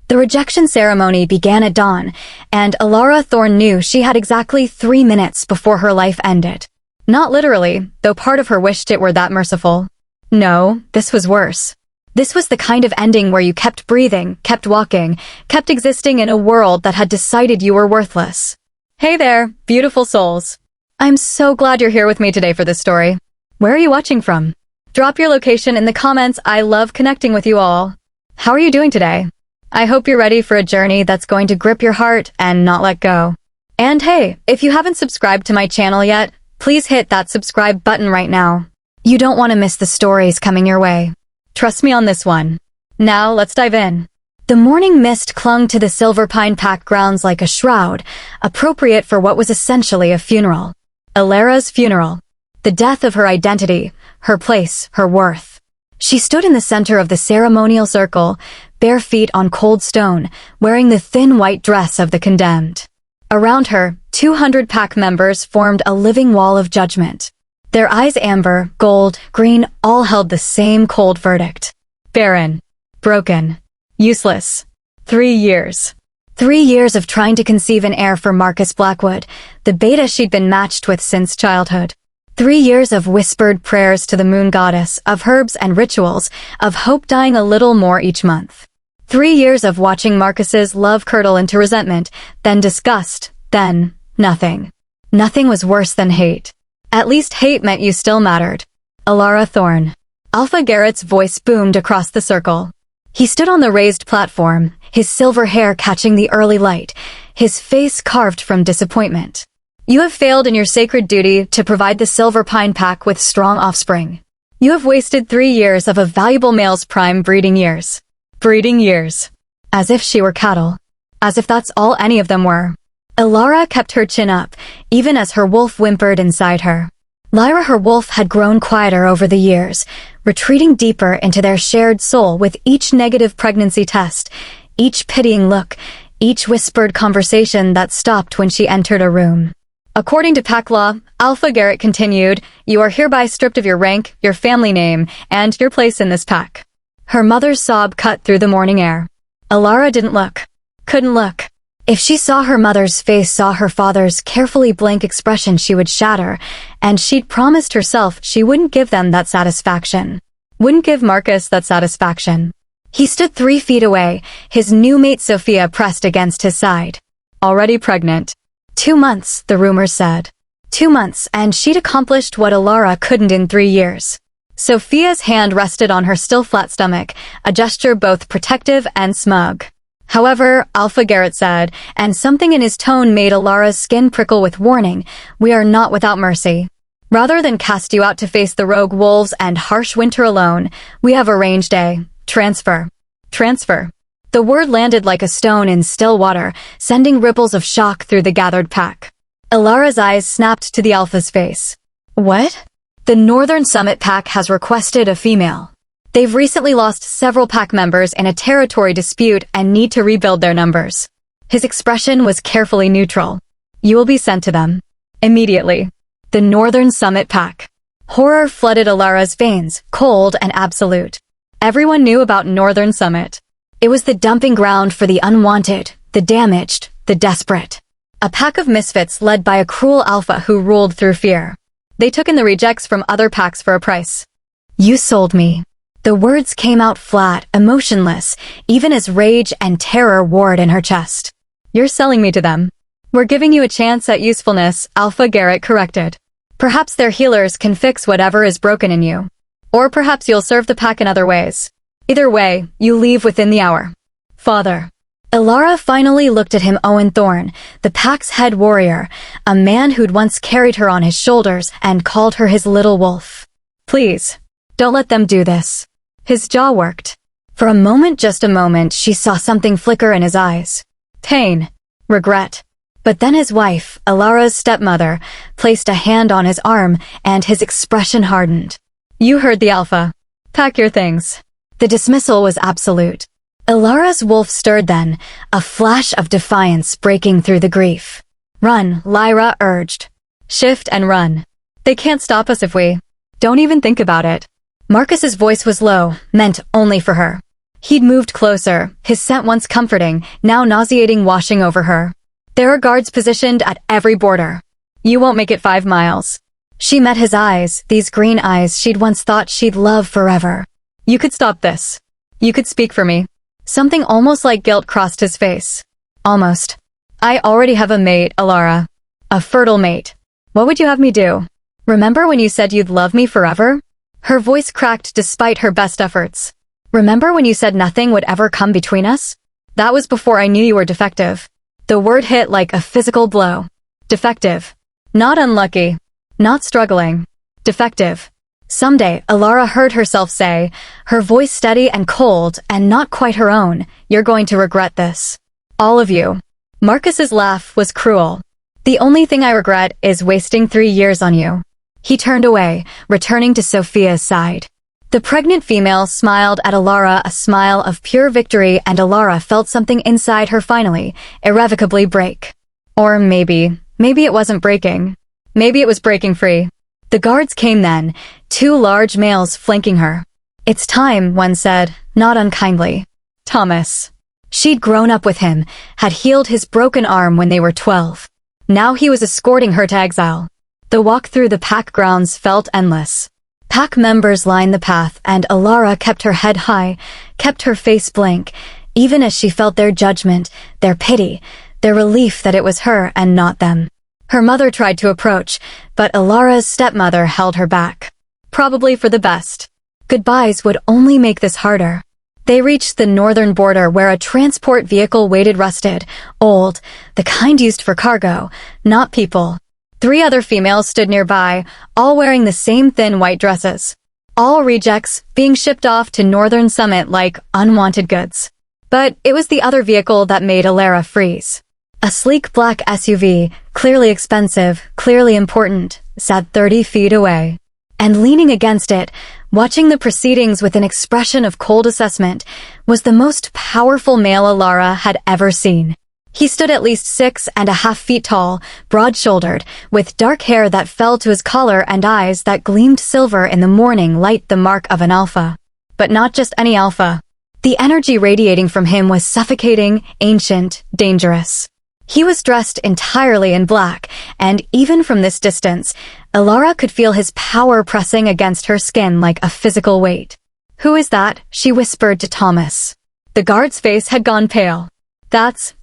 The rejection ceremony began at dawn, and Alara Thorne knew she had exactly 3 minutes before her life ended. Not literally, though part of her wished it were that merciful. No, this was worse. This was the kind of ending where you kept breathing, kept walking, kept existing in a world that had decided you were worthless. Hey there, beautiful souls. I'm so glad you're here with me today for this story. Where are you watching from? Drop your location in the comments. I love connecting with you all. How are you doing today? I hope you're ready for a journey that's going to grip your heart and not let go. And hey, if you haven't subscribed to my channel yet, please hit that subscribe button right now. You don't want to miss the stories coming your way. Trust me on this one. Now let's dive in. The morning mist clung to the Silver Pine Pack grounds like a shroud, appropriate for what was essentially a funeral. Alara's funeral. The death of her identity, her place, her worth. She stood in the center of the ceremonial circle, bare feet on cold stone, wearing the thin white dress of the condemned. Around her, 200 pack members formed a living wall of judgment. Their eyes amber, gold, green, all held the same cold verdict. Barren. Broken. Useless. 3 years. 3 years of trying to conceive an heir for Marcus Blackwood, the beta she'd been matched with since childhood. 3 years of whispered prayers to the moon goddess, of herbs and rituals, of hope dying a little more each month. 3 years of watching Marcus's love curdle into resentment, then disgust, then nothing. Nothing was worse than hate. At least hate meant you still mattered. Alara Thorne. Alpha Garrett's voice boomed across the circle. He stood on the raised platform, his silver hair catching the early light, his face carved from disappointment. You have failed in your sacred duty to provide the Silver Pine Pack with strong offspring. You have wasted 3 years of a valuable male's prime breeding years. Breeding years. As if she were cattle. As if that's all any of them were. Alara kept her chin up, even as her wolf whimpered inside her. Lyra, her wolf, had grown quieter over the years, retreating deeper into their shared soul with each negative pregnancy test, each pitying look, each whispered conversation that stopped when she entered a room. According to pack law, Alpha Garrett continued, you are hereby stripped of your rank, your family name, and your place in this pack. Her mother's sob cut through the morning air. Alara didn't look. Couldn't look. If she saw her mother's face, saw her father's carefully blank expression, she would shatter, and she'd promised herself she wouldn't give them that satisfaction. Wouldn't give Marcus that satisfaction. He stood 3 feet away, his new mate Sophia pressed against his side. Already pregnant. 2 months, the rumors said. 2 months, and she'd accomplished what Alara couldn't in 3 years. Sophia's hand rested on her still flat stomach, a gesture both protective and smug. However, Alpha Garrett said, and something in his tone made Alara's skin prickle with warning, we are not without mercy. Rather than cast you out to face the rogue wolves and harsh winter alone, we have arranged a transfer. Transfer. The word landed like a stone in still water, sending ripples of shock through the gathered pack. Alara's eyes snapped to the Alpha's face. What? The Northern Summit Pack has requested a female. They've recently lost several pack members in a territory dispute and need to rebuild their numbers. His expression was carefully neutral. You will be sent to them. Immediately. The Northern Summit Pack. Horror flooded Alara's veins, cold and absolute. Everyone knew about Northern Summit. It was the dumping ground for the unwanted, the damaged, the desperate. A pack of misfits led by a cruel alpha who ruled through fear. They took in the rejects from other packs for a price. You sold me. The words came out flat, emotionless, even as rage and terror warred in her chest. You're selling me to them. We're giving you a chance at usefulness, Alpha Garrett corrected. Perhaps their healers can fix whatever is broken in you. Or perhaps you'll serve the pack in other ways. Either way, you leave within the hour. Father. Alara finally looked at him. Owen Thorne, the pack's head warrior, a man who'd once carried her on his shoulders and called her his little wolf. Please, don't let them do this. His jaw worked. For a moment, just a moment, she saw something flicker in his eyes. Pain. Regret. But then his wife, Alara's stepmother, placed a hand on his arm, and his expression hardened. You heard the Alpha. Pack your things. The dismissal was absolute. Alara's wolf stirred then, a flash of defiance breaking through the grief. Run, Lyra urged. Shift and run. They can't stop us if we... Don't even think about it. Marcus's voice was low, meant only for her. He'd moved closer, his scent once comforting, now nauseating, washing over her. There are guards positioned at every border. You won't make it 5 miles. She met his eyes, these green eyes she'd once thought she'd love forever. You could stop this. You could speak for me. Something almost like guilt crossed his face. Almost. I already have a mate, Alara. A fertile mate. What would you have me do? Remember when you said you'd love me forever? Her voice cracked despite her best efforts. Remember when you said nothing would ever come between us? That was before I knew you were defective. The word hit like a physical blow. Defective. Not unlucky. Not struggling. Defective. Someday, Alara heard herself say, her voice steady and cold and not quite her own, "You're going to regret this. All of you." Marcus's laugh was cruel. "The only thing I regret is wasting 3 years on you." He turned away, returning to Sophia's side. The pregnant female smiled at Alara, a smile of pure victory, and Alara felt something inside her finally, irrevocably break. Or maybe it wasn't breaking. Maybe it was breaking free. The guards came then, 2 large males flanking her. "It's time," one said, not unkindly. Thomas. She'd grown up with him, had healed his broken arm when they were 12. Now he was escorting her to exile. The walk through the pack grounds felt endless. Pack members lined the path, and Alara kept her head high, kept her face blank, even as she felt their judgment, their pity, their relief that it was her and not them. Her mother tried to approach, but Alara's stepmother held her back. Probably for the best. Goodbyes would only make this harder. They reached the northern border where a transport vehicle waited, rusted, old, the kind used for cargo, not people. 3 other females stood nearby, all wearing the same thin white dresses. All rejects, being shipped off to Northern Summit like unwanted goods. But it was the other vehicle that made Alara freeze. A sleek black SUV, clearly expensive, clearly important, sat 30 feet away. And leaning against it, watching the proceedings with an expression of cold assessment, was the most powerful male Alara had ever seen. He stood at least 6.5 feet tall, broad-shouldered, with dark hair that fell to his collar and eyes that gleamed silver in the morning light, the mark of an alpha. But not just any alpha. The energy radiating from him was suffocating, ancient, dangerous. He was dressed entirely in black, and even from this distance, Alara could feel his power pressing against her skin like a physical weight. "Who is that?" she whispered to Thomas. The guard's face had gone pale. That's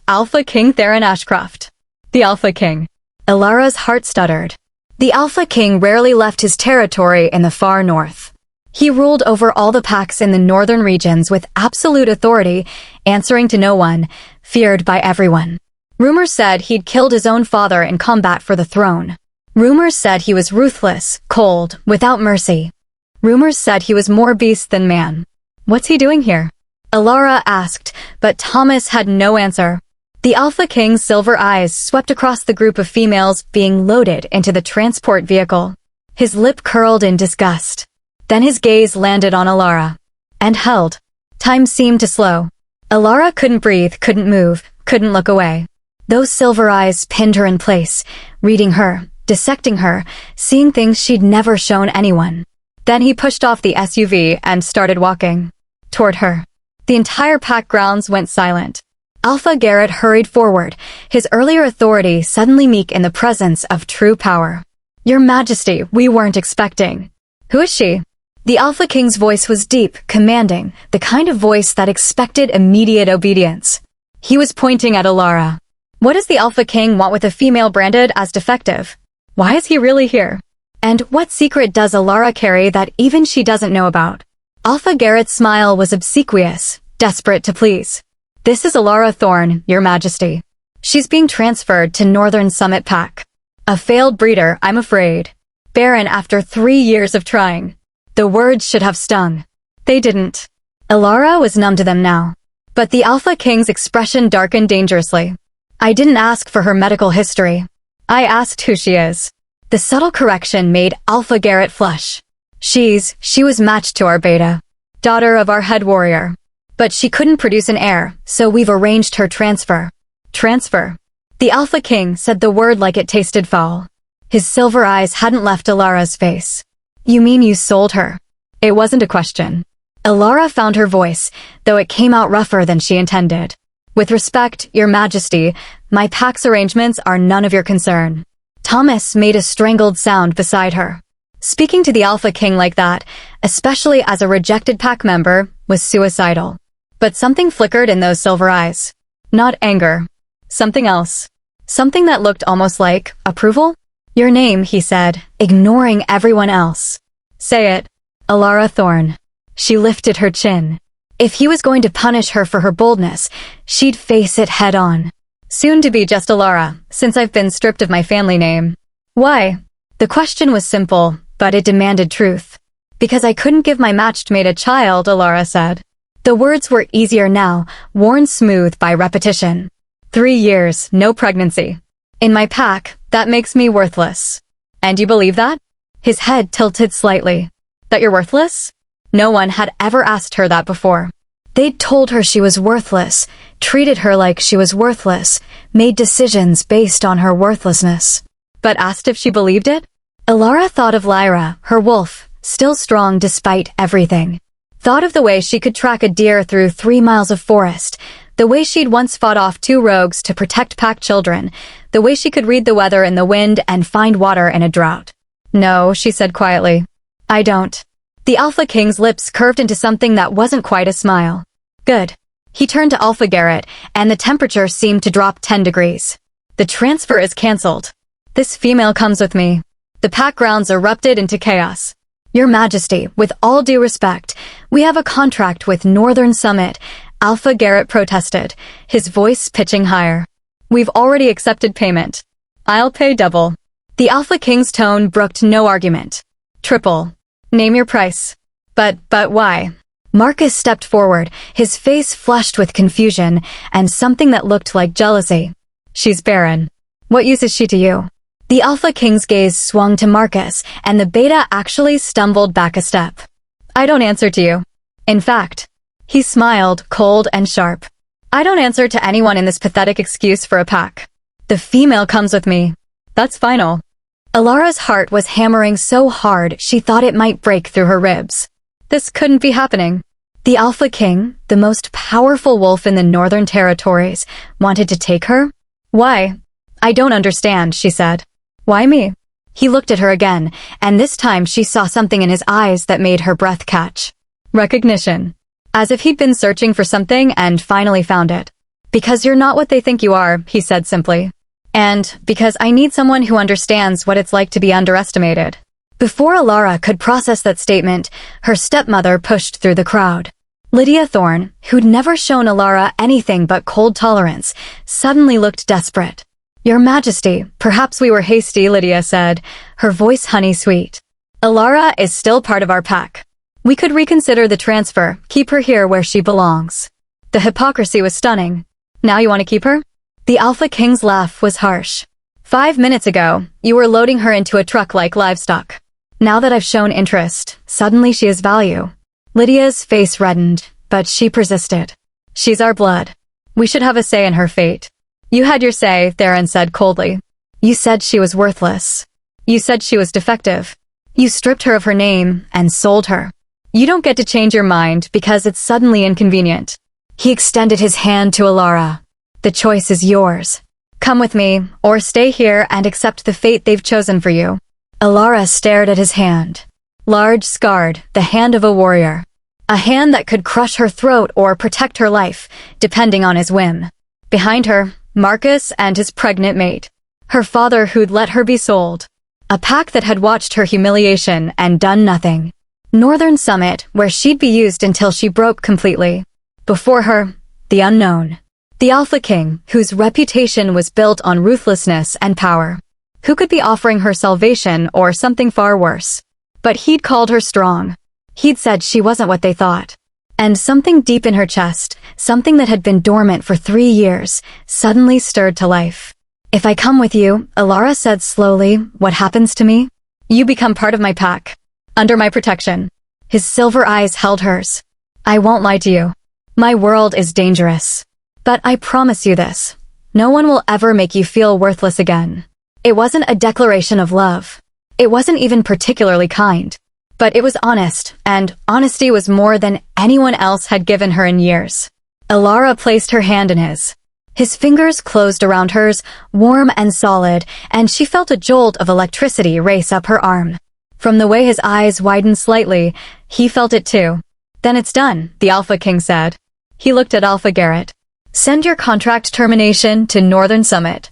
Alpha King Theron Ashcroft. The Alpha King. Alara's heart stuttered. The Alpha King rarely left his territory in the far north. He ruled over all the packs in the northern regions with absolute authority, answering to no one, feared by everyone. Rumors said he'd killed his own father in combat for the throne. Rumors said he was ruthless, cold, without mercy. Rumors said he was more beast than man. What's he doing here? Alara asked, but Thomas had no answer. The Alpha King's silver eyes swept across the group of females being loaded into the transport vehicle. His lip curled in disgust. Then his gaze landed on Alara. And held. Time seemed to slow. Alara couldn't breathe, couldn't move, couldn't look away. Those silver eyes pinned her in place, reading her, dissecting her, seeing things she'd never shown anyone. Then he pushed off the SUV and started walking. Toward her. The entire pack grounds went silent. Alpha Garrett hurried forward, his earlier authority suddenly meek in the presence of true power. "Your Majesty, we weren't expecting." "Who is she?" The Alpha King's voice was deep, commanding, the kind of voice that expected immediate obedience. He was pointing at Alara. What does the Alpha King want with a female branded as defective? Why is he really here? And what secret does Alara carry that even she doesn't know about? Alpha Garrett's smile was obsequious, desperate to please. "This is Alara Thorne, Your Majesty. She's being transferred to Northern Summit Pack. A failed breeder, I'm afraid. Barren after 3 years of trying." The words should have stung. They didn't. Alara was numb to them now. But the Alpha King's expression darkened dangerously. "I didn't ask for her medical history. I asked who she is." The subtle correction made Alpha Garrett flush. She was matched to our beta. Daughter of our head warrior. But she couldn't produce an heir, so we've arranged her transfer. Transfer. The Alpha King said the word like it tasted foul. His silver eyes hadn't left Alara's face. "You mean you sold her?" It wasn't a question. Alara found her voice, though it came out rougher than she intended. With respect, Your Majesty, my pack's arrangements are none of your concern. Thomas made a strangled sound beside her. Speaking to the Alpha King like that, especially as a rejected pack member, was suicidal. But something flickered in those silver eyes. Not anger. Something else. Something that looked almost like approval? Your name, he said, ignoring everyone else. Say it. Alara Thorne. She lifted her chin. If he was going to punish her for her boldness, she'd face it head on. Soon to be just Alara, since I've been stripped of my family name. Why? The question was simple, but it demanded truth. Because I couldn't give my matched mate a child, Alara said. The words were easier now, worn smooth by repetition. 3 years, no pregnancy. In my pack, that makes me worthless. And you believe that? His head tilted slightly. That you're worthless? No one had ever asked her that before. They'd told her she was worthless, treated her like she was worthless, made decisions based on her worthlessness. But asked if she believed it? Alara thought of Lyra, her wolf, still strong despite everything. Thought of the way she could track a deer through 3 miles of forest, the way she'd once fought off 2 rogues to protect pack children, the way she could read the weather in the wind and find water in a drought. No, she said quietly. I don't. The Alpha King's lips curved into something that wasn't quite a smile. Good. He turned to Alpha Garrett, and the temperature seemed to drop 10 degrees. The transfer is cancelled. This female comes with me. The pack grounds erupted into chaos. Your Majesty, with all due respect, we have a contract with Northern Summit, Alpha Garrett protested, his voice pitching higher. We've already accepted payment. I'll pay double. The Alpha King's tone brooked no argument. Triple. Name your price. But why? Marcus stepped forward, his face flushed with confusion and something that looked like jealousy. She's barren. What use is she to you? The Alpha King's gaze swung to Marcus, and the Beta actually stumbled back a step. I don't answer to you. In fact, he smiled, cold and sharp. I don't answer to anyone in this pathetic excuse for a pack. The female comes with me. That's final. Alara's heart was hammering so hard she thought it might break through her ribs. This couldn't be happening. The Alpha King, the most powerful wolf in the Northern Territories, wanted to take her? Why? I don't understand, she said. Why me? He looked at her again, and this time she saw something in his eyes that made her breath catch. Recognition. As if he'd been searching for something and finally found it. Because you're not what they think you are, he said simply. And because I need someone who understands what it's like to be underestimated. Before Alara could process that statement, her stepmother pushed through the crowd. Lydia Thorne, who'd never shown Alara anything but cold tolerance, suddenly looked desperate. Your Majesty, perhaps we were hasty, Lydia said, her voice honey-sweet. Alara is still part of our pack. We could reconsider the transfer, keep her here where she belongs. The hypocrisy was stunning. Now you want to keep her? The Alpha King's laugh was harsh. 5 minutes ago, you were loading her into a truck like livestock. Now that I've shown interest, suddenly she has value. Lydia's face reddened, but she persisted. She's our blood. We should have a say in her fate. You had your say, Theron said coldly. You said she was worthless. You said she was defective. You stripped her of her name and sold her. You don't get to change your mind because it's suddenly inconvenient. He extended his hand to Alara. The choice is yours. Come with me, or stay here and accept the fate they've chosen for you. Alara stared at his hand. Large, scarred, the hand of a warrior. A hand that could crush her throat or protect her life, depending on his whim. Behind her, Marcus and his pregnant mate. Her father who'd let her be sold. A pack that had watched her humiliation and done nothing. Northern Summit, where she'd be used until she broke completely. Before her, the unknown. The Alpha King, whose reputation was built on ruthlessness and power. Who could be offering her salvation or something far worse? But he'd called her strong. He'd said she wasn't what they thought. And something deep in her chest, something that had been dormant for 3 years, suddenly stirred to life. If I come with you, Alara said slowly, what happens to me? You become part of my pack. Under my protection. His silver eyes held hers. I won't lie to you. My world is dangerous. But I promise you this. No one will ever make you feel worthless again. It wasn't a declaration of love. It wasn't even particularly kind. But it was honest, and honesty was more than anyone else had given her in years. Alara placed her hand in his. His fingers closed around hers, warm and solid, and she felt a jolt of electricity race up her arm. From the way his eyes widened slightly, he felt it too. Then it's done, the Alpha King said. He looked at Alpha Garrett. Send your contract termination to Northern Summit.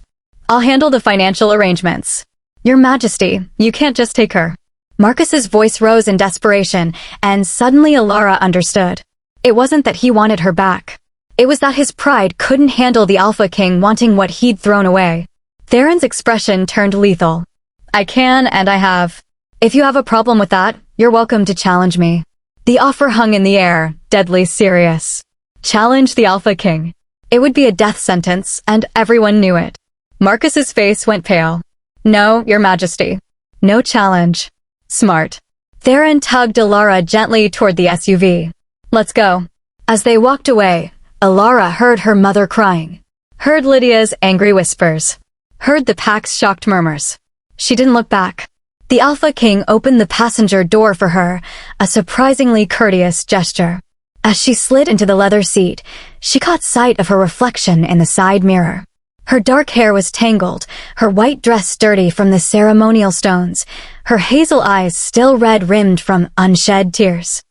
I'll handle the financial arrangements. Your Majesty, you can't just take her. Marcus's voice rose in desperation, and suddenly Alara understood. It wasn't that he wanted her back. It was that his pride couldn't handle the Alpha King wanting what he'd thrown away. Theron's expression turned lethal. I can and I have. If you have a problem with that, you're welcome to challenge me. The offer hung in the air, deadly serious. Challenge the Alpha King. It would be a death sentence, and everyone knew it. Marcus's face went pale. No, Your Majesty. No challenge. Smart. Theron tugged Alara gently toward the SUV. Let's go. As they walked away, Alara heard her mother crying. Heard Lydia's angry whispers. Heard the pack's shocked murmurs. She didn't look back. The Alpha King opened the passenger door for her, a surprisingly courteous gesture. As she slid into the leather seat, she caught sight of her reflection in the side mirror. Her dark hair was tangled, her white dress dirty from the ceremonial stones, her hazel eyes still red-rimmed from unshed tears.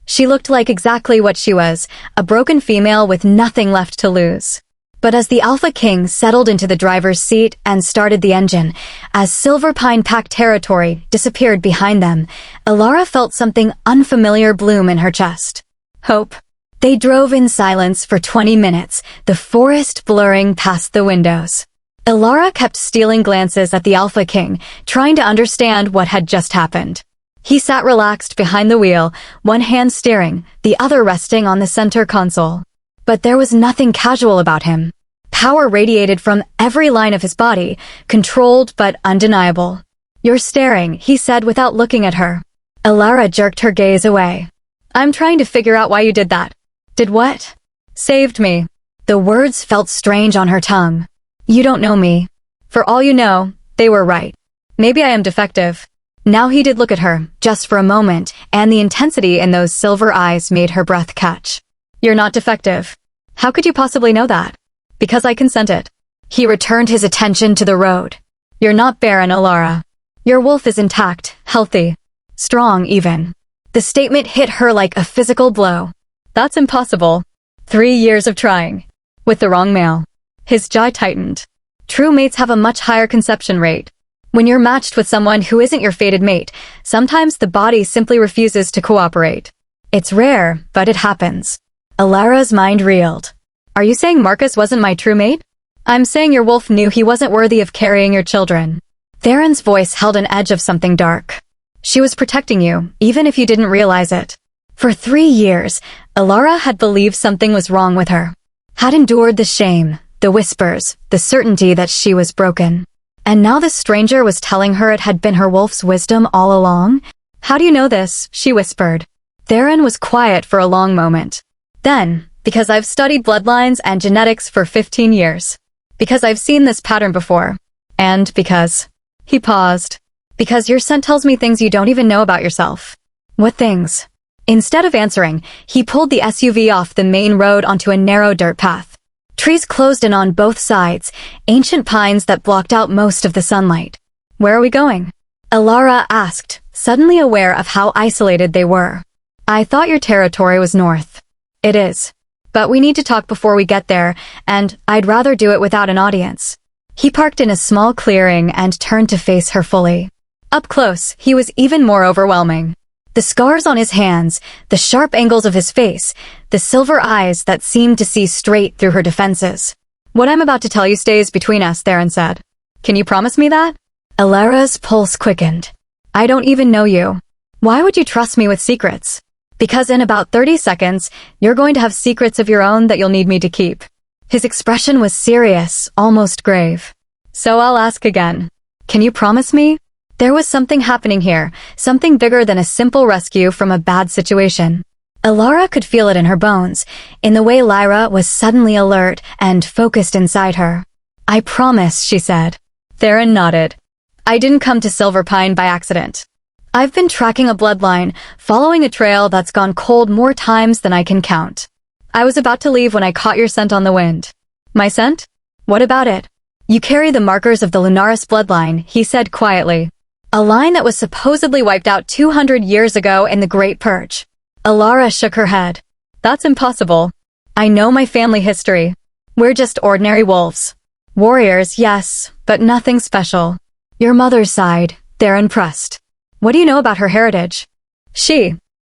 She looked like exactly what she was, a broken female with nothing left to lose. But as the Alpha King settled into the driver's seat and started the engine, as Silver Pine Pack territory disappeared behind them, Alara felt something unfamiliar bloom in her chest. Hope. They drove in silence for 20 minutes, the forest blurring past the windows. Alara kept stealing glances at the Alpha King, trying to understand what had just happened. He sat relaxed behind the wheel, one hand steering, the other resting on the center console. But there was nothing casual about him. Power radiated from every line of his body, controlled but undeniable. You're staring, he said without looking at her. Alara jerked her gaze away. I'm trying to figure out why you did that. Did what? Saved me. The words felt strange on her tongue. You don't know me. For all you know, they were right. Maybe I am defective. Now he did look at her, just for a moment, and the intensity in those silver eyes made her breath catch. You're not defective. How could you possibly know that? Because I consented. He returned his attention to the road. You're not barren, Alara. Your wolf is intact, healthy, strong even. The statement hit her like a physical blow. That's impossible. 3 years of trying. With the wrong male. His jaw tightened. True mates have a much higher conception rate. When you're matched with someone who isn't your fated mate, sometimes the body simply refuses to cooperate. It's rare, but it happens. Alara's mind reeled. Are you saying Marcus wasn't my true mate? I'm saying your wolf knew he wasn't worthy of carrying your children. Theron's voice held an edge of something dark. She was protecting you, even if you didn't realize it. For 3 years, Alara had believed something was wrong with her. Had endured the shame, the whispers, the certainty that she was broken. And now this stranger was telling her it had been her wolf's wisdom all along? How do you know this? She whispered. Theron was quiet for a long moment. Then, because I've studied bloodlines and genetics for 15 years. Because I've seen this pattern before. And because... He paused. Because your scent tells me things you don't even know about yourself. What things? Instead of answering, he pulled the SUV off the main road onto a narrow dirt path. Trees closed in on both sides, ancient pines that blocked out most of the sunlight. Where are we going? Alara asked, suddenly aware of how isolated they were. I thought your territory was north. It is. But we need to talk before we get there, and I'd rather do it without an audience. He parked in a small clearing and turned to face her fully. Up close, he was even more overwhelming. The scars on his hands, the sharp angles of his face, the silver eyes that seemed to see straight through her defenses. What I'm about to tell you stays between us, Theron said. Can you promise me that? Alara's pulse quickened. I don't even know you. Why would you trust me with secrets? Because in about 30 seconds, you're going to have secrets of your own that you'll need me to keep. His expression was serious, almost grave. So I'll ask again. Can you promise me? There was something happening here, something bigger than a simple rescue from a bad situation. Alara could feel it in her bones, in the way Lyra was suddenly alert and focused inside her. I promise, she said. Theron nodded. I didn't come to Silver Pine by accident. I've been tracking a bloodline, following a trail that's gone cold more times than I can count. I was about to leave when I caught your scent on the wind. My scent? What about it? You carry the markers of the Lunaris bloodline, he said quietly. A line that was supposedly wiped out 200 years ago in the Great Purge. Alara shook her head. That's impossible. I know my family history. We're just ordinary wolves. Warriors, yes, but nothing special. Your mother's side, they're impressed. What do you know about her heritage?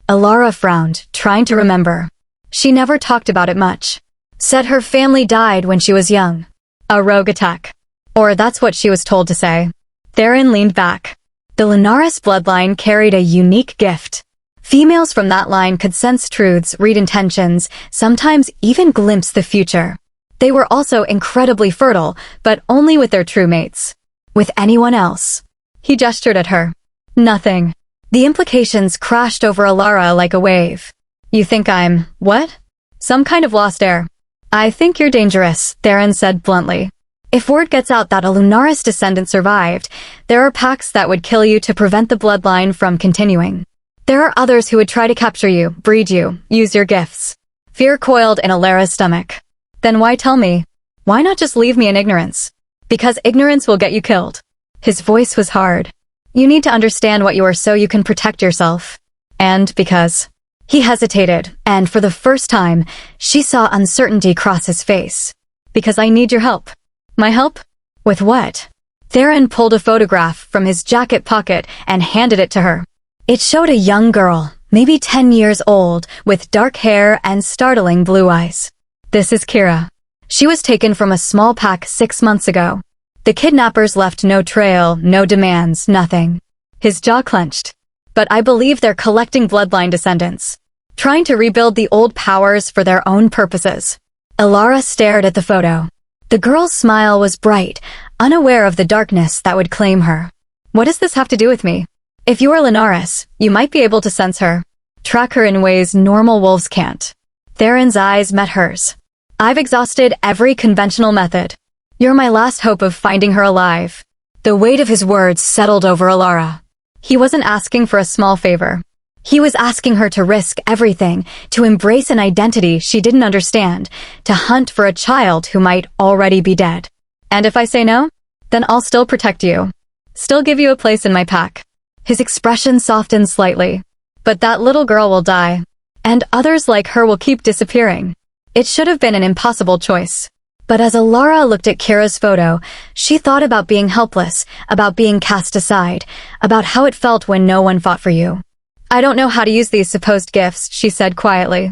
Alara frowned, trying to remember. She never talked about it much. Said her family died when she was young. A rogue attack. Or that's what she was told to say. Theron leaned back. The Lunaris bloodline carried a unique gift. Females from that line could sense truths, read intentions, sometimes even glimpse the future. They were also incredibly fertile, but only with their true mates. With anyone else. He gestured at her. Nothing. The implications crashed over Alara like a wave. You think I'm, what? Some kind of lost heir. I think you're dangerous, Theron said bluntly. If word gets out that a Lunaris descendant survived, there are pacts that would kill you to prevent the bloodline from continuing. There are others who would try to capture you, breed you, use your gifts. Fear coiled in Alara's stomach. Then why tell me? Why not just leave me in ignorance? Because ignorance will get you killed. His voice was hard. You need to understand what you are so you can protect yourself. And because... He hesitated, and for the first time, she saw uncertainty cross his face. Because I need your help. My help? With what? Theron pulled a photograph from his jacket pocket and handed it to her. It showed a young girl, maybe 10 years old, with dark hair and startling blue eyes. This is Kira. She was taken from a small pack 6 months ago. The kidnappers left no trail, no demands, nothing. His jaw clenched. But I believe they're collecting bloodline descendants. Trying to rebuild the old powers for their own purposes. Alara stared at the photo. The girl's smile was bright, unaware of the darkness that would claim her. What does this have to do with me? If you are Lunaris, you might be able to sense her. Track her in ways normal wolves can't. Theron's eyes met hers. I've exhausted every conventional method. You're my last hope of finding her alive. The weight of his words settled over Alara. He wasn't asking for a small favor. He was asking her to risk everything, to embrace an identity she didn't understand, to hunt for a child who might already be dead. And if I say no, then I'll still protect you. Still give you a place in my pack. His expression softened slightly. But that little girl will die. And others like her will keep disappearing. It should have been an impossible choice. But as Alara looked at Kira's photo, she thought about being helpless, about being cast aside, about how it felt when no one fought for you. I don't know how to use these supposed gifts, she said quietly.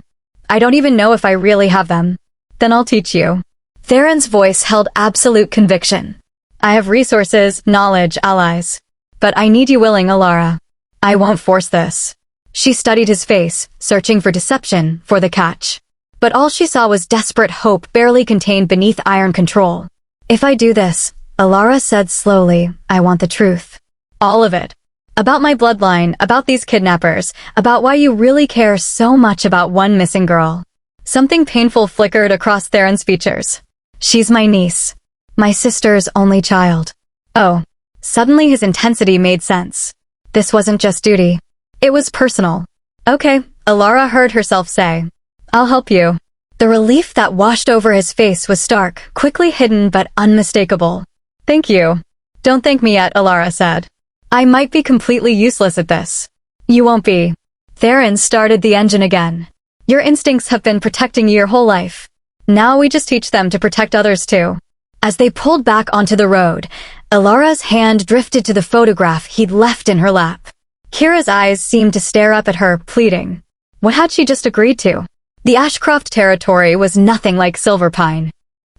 I don't even know if I really have them. Then I'll teach you. Theron's voice held absolute conviction. I have resources, knowledge, allies. But I need you willing, Alara. I won't force this. She studied his face, searching for deception, for the catch. But all she saw was desperate hope barely contained beneath iron control. If I do this, Alara said slowly, I want the truth. All of it. About my bloodline, about these kidnappers, about why you really care so much about one missing girl. Something painful flickered across Theron's features. She's my niece. My sister's only child. Oh. Suddenly his intensity made sense. This wasn't just duty. It was personal. Okay, Alara heard herself say. I'll help you. The relief that washed over his face was stark, quickly hidden but unmistakable. Thank you. Don't thank me yet, Alara said. I might be completely useless at this. You won't be. Theron started the engine again. Your instincts have been protecting you your whole life. Now we just teach them to protect others too. As they pulled back onto the road, Alara's hand drifted to the photograph he'd left in her lap. Kira's eyes seemed to stare up at her, pleading. What had she just agreed to? The Ashcroft territory was nothing like Silverpine.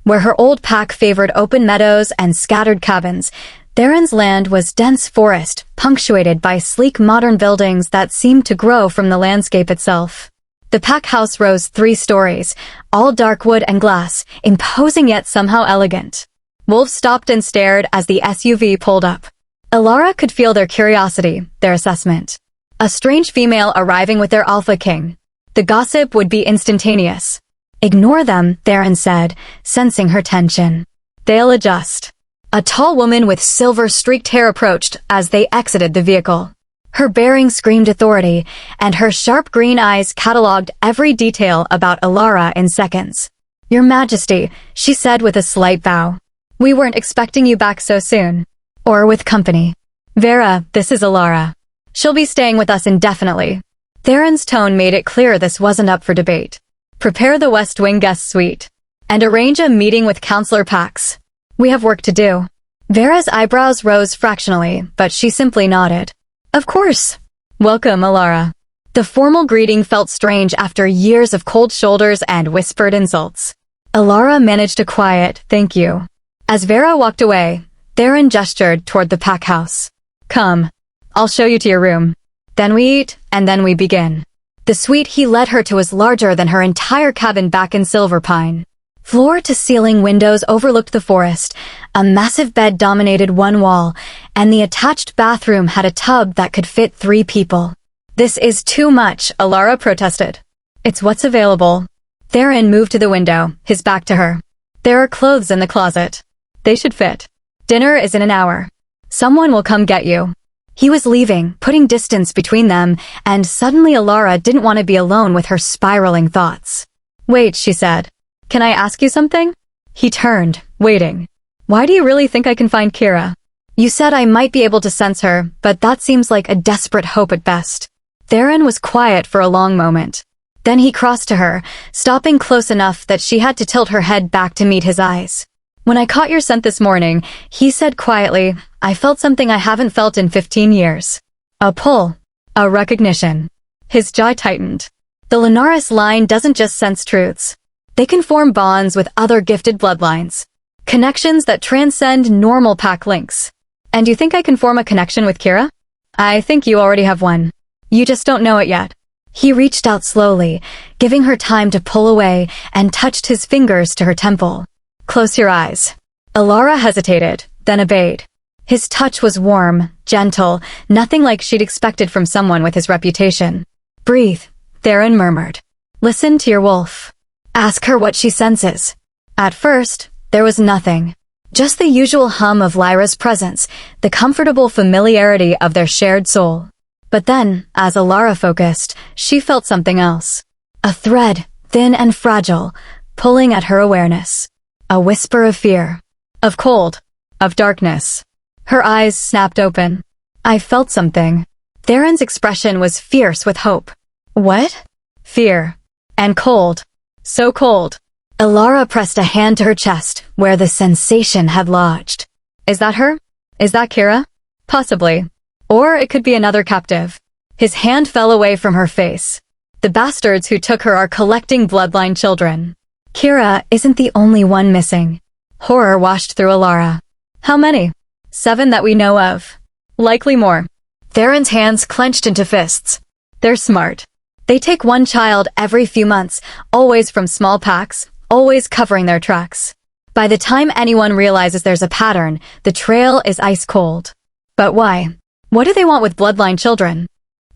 Where her old pack favored open meadows and scattered cabins, Theron's land was dense forest, punctuated by sleek modern buildings that seemed to grow from the landscape itself. The pack house rose 3 stories, all dark wood and glass, imposing yet somehow elegant. Wolves stopped and stared as the SUV pulled up. Alara could feel their curiosity, their assessment. A strange female arriving with their alpha king. The gossip would be instantaneous. Ignore them, Theron said, sensing her tension. They'll adjust. A tall woman with silver-streaked hair approached as they exited the vehicle. Her bearing screamed authority, and her sharp green eyes catalogued every detail about Alara in seconds. "Your Majesty," she said with a slight bow. "We weren't expecting you back so soon. Or with company. Vera, this is Alara. She'll be staying with us indefinitely." Theron's tone made it clear this wasn't up for debate. "Prepare the West Wing guest suite. And arrange a meeting with Counselor Pax. We have work to do." Vera's eyebrows rose fractionally, but she simply nodded. "Of course. Welcome, Alara." The formal greeting felt strange after years of cold shoulders and whispered insults. Alara managed a quiet, "Thank you." As Vera walked away, Theron gestured toward the pack house. "Come. I'll show you to your room. Then we eat, and then we begin." The suite he led her to was larger than her entire cabin back in Silverpine. Floor-to-ceiling windows overlooked the forest, a massive bed dominated one wall, and the attached bathroom had a tub that could fit 3 people. "This is too much," Alara protested. "It's what's available." Theron moved to the window, his back to her. "There are clothes in the closet. They should fit. Dinner is in an hour. Someone will come get you." He was leaving, putting distance between them, and suddenly Alara didn't want to be alone with her spiraling thoughts. "Wait," she said. "Can I ask you something?" He turned, waiting. "Why do you really think I can find Kira? You said I might be able to sense her, but that seems like a desperate hope at best." Theron was quiet for a long moment. Then he crossed to her, stopping close enough that she had to tilt her head back to meet his eyes. "When I caught your scent this morning," he said quietly, "I felt something I haven't felt in 15 years. A pull. A recognition." His jaw tightened. The Linares line doesn't just sense truths. They can form bonds with other gifted bloodlines. Connections that transcend normal pack links. "And you think I can form a connection with Kira?" "I think you already have one. You just don't know it yet." He reached out slowly, giving her time to pull away, and touched his fingers to her temple. "Close your eyes." Alara hesitated, then obeyed. His touch was warm, gentle, nothing like she'd expected from someone with his reputation. "Breathe," Theron murmured. "Listen to your wolf. Ask her what she senses." At first, there was nothing. Just the usual hum of Lyra's presence, the comfortable familiarity of their shared soul. But then, as Alara focused, she felt something else. A thread, thin and fragile, pulling at her awareness. A whisper of fear. Of cold. Of darkness. Her eyes snapped open. "I felt something." Theron's expression was fierce with hope. "What?" "Fear. And cold. So cold." Alara pressed a hand to her chest, where the sensation had lodged. "Is that her? Is that Kira?" "Possibly. Or it could be another captive." His hand fell away from her face. "The bastards who took her are collecting bloodline children. Kira isn't the only one missing." Horror washed through Alara. "How many?" "7 that we know of. Likely more." Theron's hands clenched into fists. "They're smart. They take one child every few months, always from small packs, always covering their tracks. By the time anyone realizes there's a pattern, the trail is ice cold." "But why? What do they want with bloodline children?"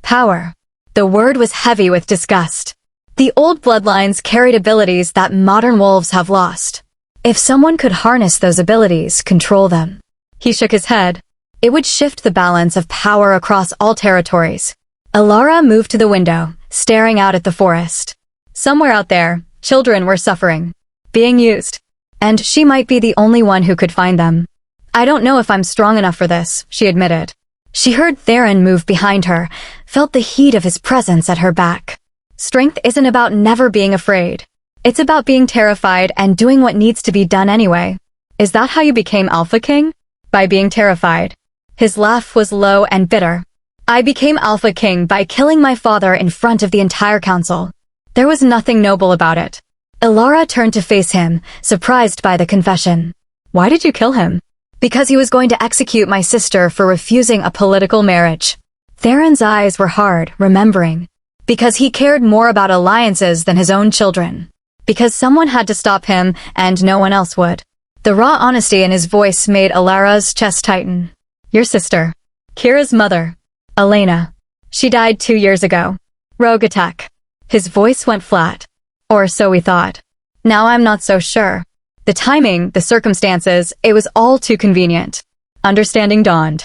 "Power." The word was heavy with disgust. The old bloodlines carried abilities that modern wolves have lost. If someone could harness those abilities, control them. He shook his head. It would shift the balance of power across all territories. Alara moved to the window, staring out at the forest. Somewhere out there, children were suffering. Being used. And she might be the only one who could find them. "I don't know if I'm strong enough for this," she admitted. She heard Theron move behind her, felt the heat of his presence at her back. Strength isn't about never being afraid. It's about being terrified and doing what needs to be done anyway. "Is that how you became Alpha King?" "By being terrified." His laugh was low and bitter. "I became Alpha King by killing my father in front of the entire council. There was nothing noble about it." Alara turned to face him, surprised by the confession. "Why did you kill him?" "Because he was going to execute my sister for refusing a political marriage." Theron's eyes were hard, remembering. "Because he cared more about alliances than his own children. Because someone had to stop him, and no one else would." The raw honesty in his voice made Alara's chest tighten. "Your sister. Kira's mother. Elena. She died 2 years ago. Rogue attack." His voice went flat. "Or so we thought. Now I'm not so sure. The timing, the circumstances, it was all too convenient." Understanding dawned.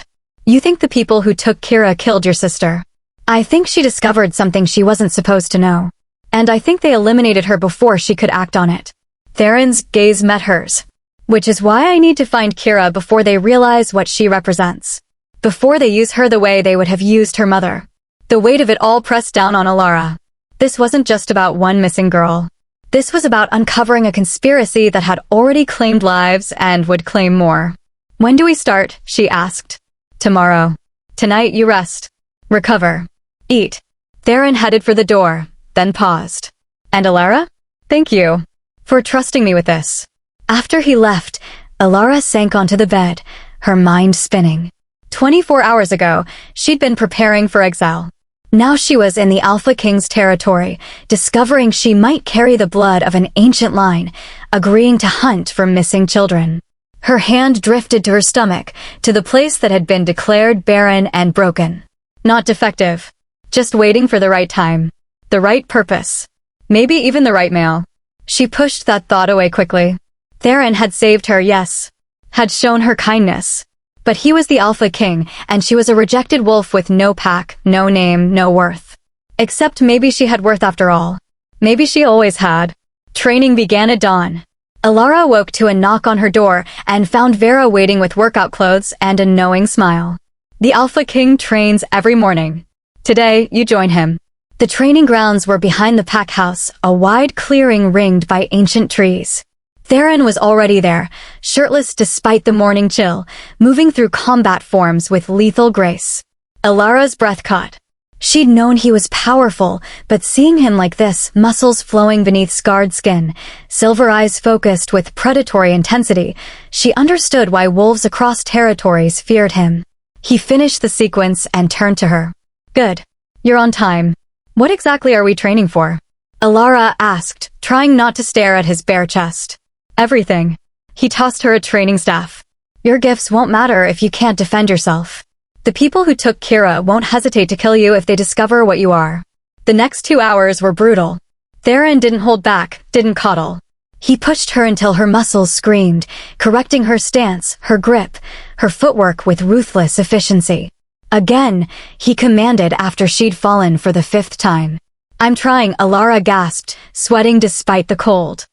You think the people who took Kira killed your sister. I think she discovered something she wasn't supposed to know. And I think they eliminated her before she could act on it. Theron's gaze met hers. Which is why I need to find Kira before they realize what she represents. Before they use her the way they would have used her mother. The weight of it all pressed down on Alara. This wasn't just about one missing girl. This was about uncovering a conspiracy that had already claimed lives and would claim more. When do we start? She asked. Tomorrow. Tonight you rest. Recover. Eat. Theron headed for the door, then paused. And Alara? Thank you. For trusting me with this. After he left, Alara sank onto the bed, her mind spinning. 24 hours ago, she'd been preparing for exile. Now she was in the Alpha King's territory, discovering she might carry the blood of an ancient line, agreeing to hunt for missing children. Her hand drifted to her stomach, to the place that had been declared barren and broken. Not defective. Just waiting for the right time. The right purpose. Maybe even the right male. She pushed that thought away quickly. Theron had saved her, yes. Had shown her kindness. But he was the Alpha King, and she was a rejected wolf with no pack, no name, no worth. Except maybe she had worth after all. Maybe she always had. Training began at dawn. Alara woke to a knock on her door and found Vera waiting with workout clothes and a knowing smile. The Alpha King trains every morning. Today, you join him. The training grounds were behind the pack house, a wide clearing ringed by ancient trees. Theron was already there, shirtless despite the morning chill, moving through combat forms with lethal grace. Alara's breath caught. She'd known he was powerful, but seeing him like this, muscles flowing beneath scarred skin, silver eyes focused with predatory intensity, she understood why wolves across territories feared him. He finished the sequence and turned to her. Good. You're on time. What exactly are we training for? Alara asked, trying not to stare at his bare chest. Everything. He tossed her a training staff. Your gifts won't matter if you can't defend yourself. The people who took Kira won't hesitate to kill you if they discover what you are. The next 2 hours were brutal. Theron didn't hold back, didn't coddle. He pushed her until her muscles screamed, correcting her stance, her grip, her footwork with ruthless efficiency. Again, he commanded after she'd fallen for the 5th time. I'm trying, Alara gasped, sweating despite the cold.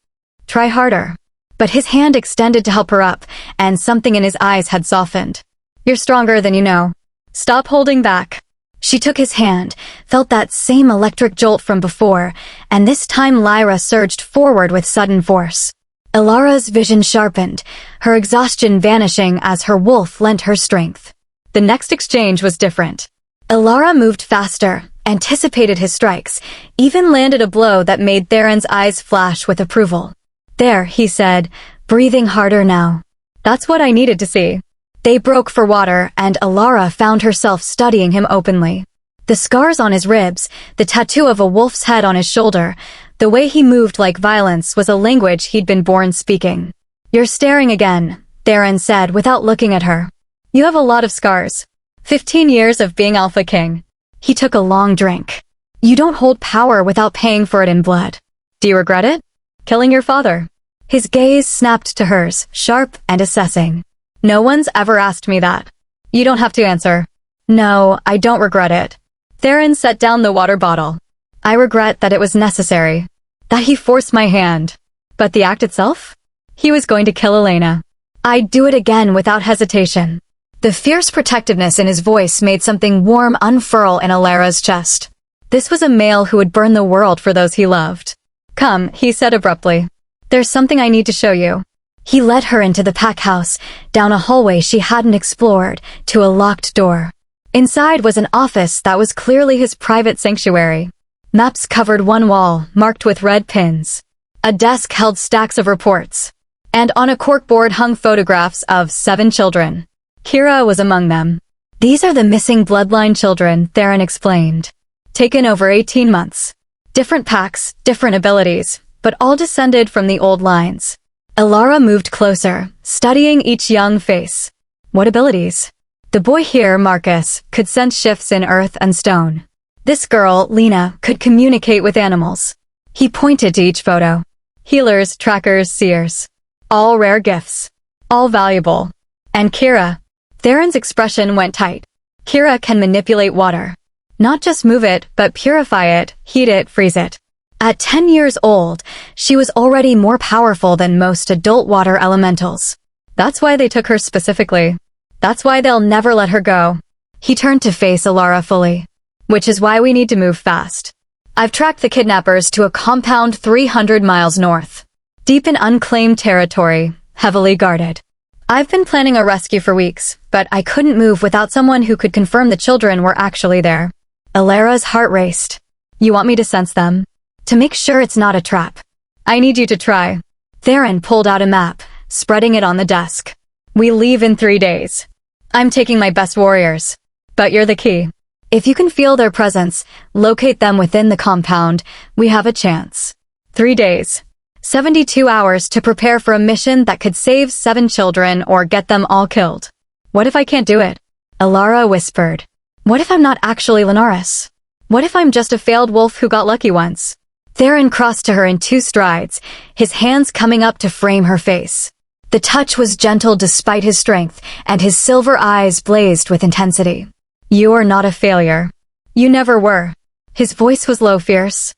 Try harder. But his hand extended to help her up, and something in his eyes had softened. You're stronger than you know. Stop holding back. She took his hand, felt that same electric jolt from before, and this time Lyra surged forward with sudden force. Alara's vision sharpened, her exhaustion vanishing as her wolf lent her strength. The next exchange was different. Alara moved faster, anticipated his strikes, even landed a blow that made Theron's eyes flash with approval. There, he said, breathing harder now. That's what I needed to see. They broke for water, and Alara found herself studying him openly. The scars on his ribs, the tattoo of a wolf's head on his shoulder, the way he moved like violence was a language he'd been born speaking. You're staring again, Theron said without looking at her. You have a lot of scars. 15 years of being Alpha King. He took a long drink. You don't hold power without paying for it in blood. Do you regret it? Killing your father. His gaze snapped to hers, sharp and assessing. No one's ever asked me that. You don't have to answer. No, I don't regret it. Theron set down the water bottle. I regret that it was necessary. That he forced my hand. But the act itself? He was going to kill Elena. I'd do it again without hesitation. The fierce protectiveness in his voice made something warm unfurl in Alara's chest. This was a male who would burn the world for those he loved. Come, he said abruptly. There's something I need to show you. He led her into the pack house, down a hallway she hadn't explored, to a locked door. Inside was an office that was clearly his private sanctuary. Maps covered one wall, marked with red pins. A desk held stacks of reports. And on a corkboard hung photographs of 7 children. Kira was among them. These are the missing bloodline children, Theron explained. Taken over 18 months. Different packs, different abilities, but all descended from the old lines. Alara moved closer, studying each young face. What abilities? The boy here, Marcus, could sense shifts in earth and stone. This girl, Lena, could communicate with animals. He pointed to each photo. Healers, trackers, seers. All rare gifts. All valuable. And Kira. Theron's expression went tight. Kira can manipulate water. Not just move it, but purify it, heat it, freeze it. At 10 years old, she was already more powerful than most adult water elementals. That's why they took her specifically. That's why they'll never let her go. He turned to face Alara fully. Which is why we need to move fast. I've tracked the kidnappers to a compound 300 miles north. Deep in unclaimed territory, heavily guarded. I've been planning a rescue for weeks, but I couldn't move without someone who could confirm the children were actually there. Alara's heart raced. You want me to sense them? To make sure it's not a trap. I need you to try. Theron pulled out a map, spreading it on the desk. We leave in 3 days. I'm taking my best warriors. But you're the key. If you can feel their presence, locate them within the compound, we have a chance. 3 days. 72 hours to prepare for a mission that could save 7 children or get them all killed. What if I can't do it? Alara whispered. What if I'm not actually Linares? What if I'm just a failed wolf who got lucky once? Theron crossed to her in 2 strides, his hands coming up to frame her face. The touch was gentle despite his strength, and his silver eyes blazed with intensity. You're not a failure. You never were. His voice was low, fierce.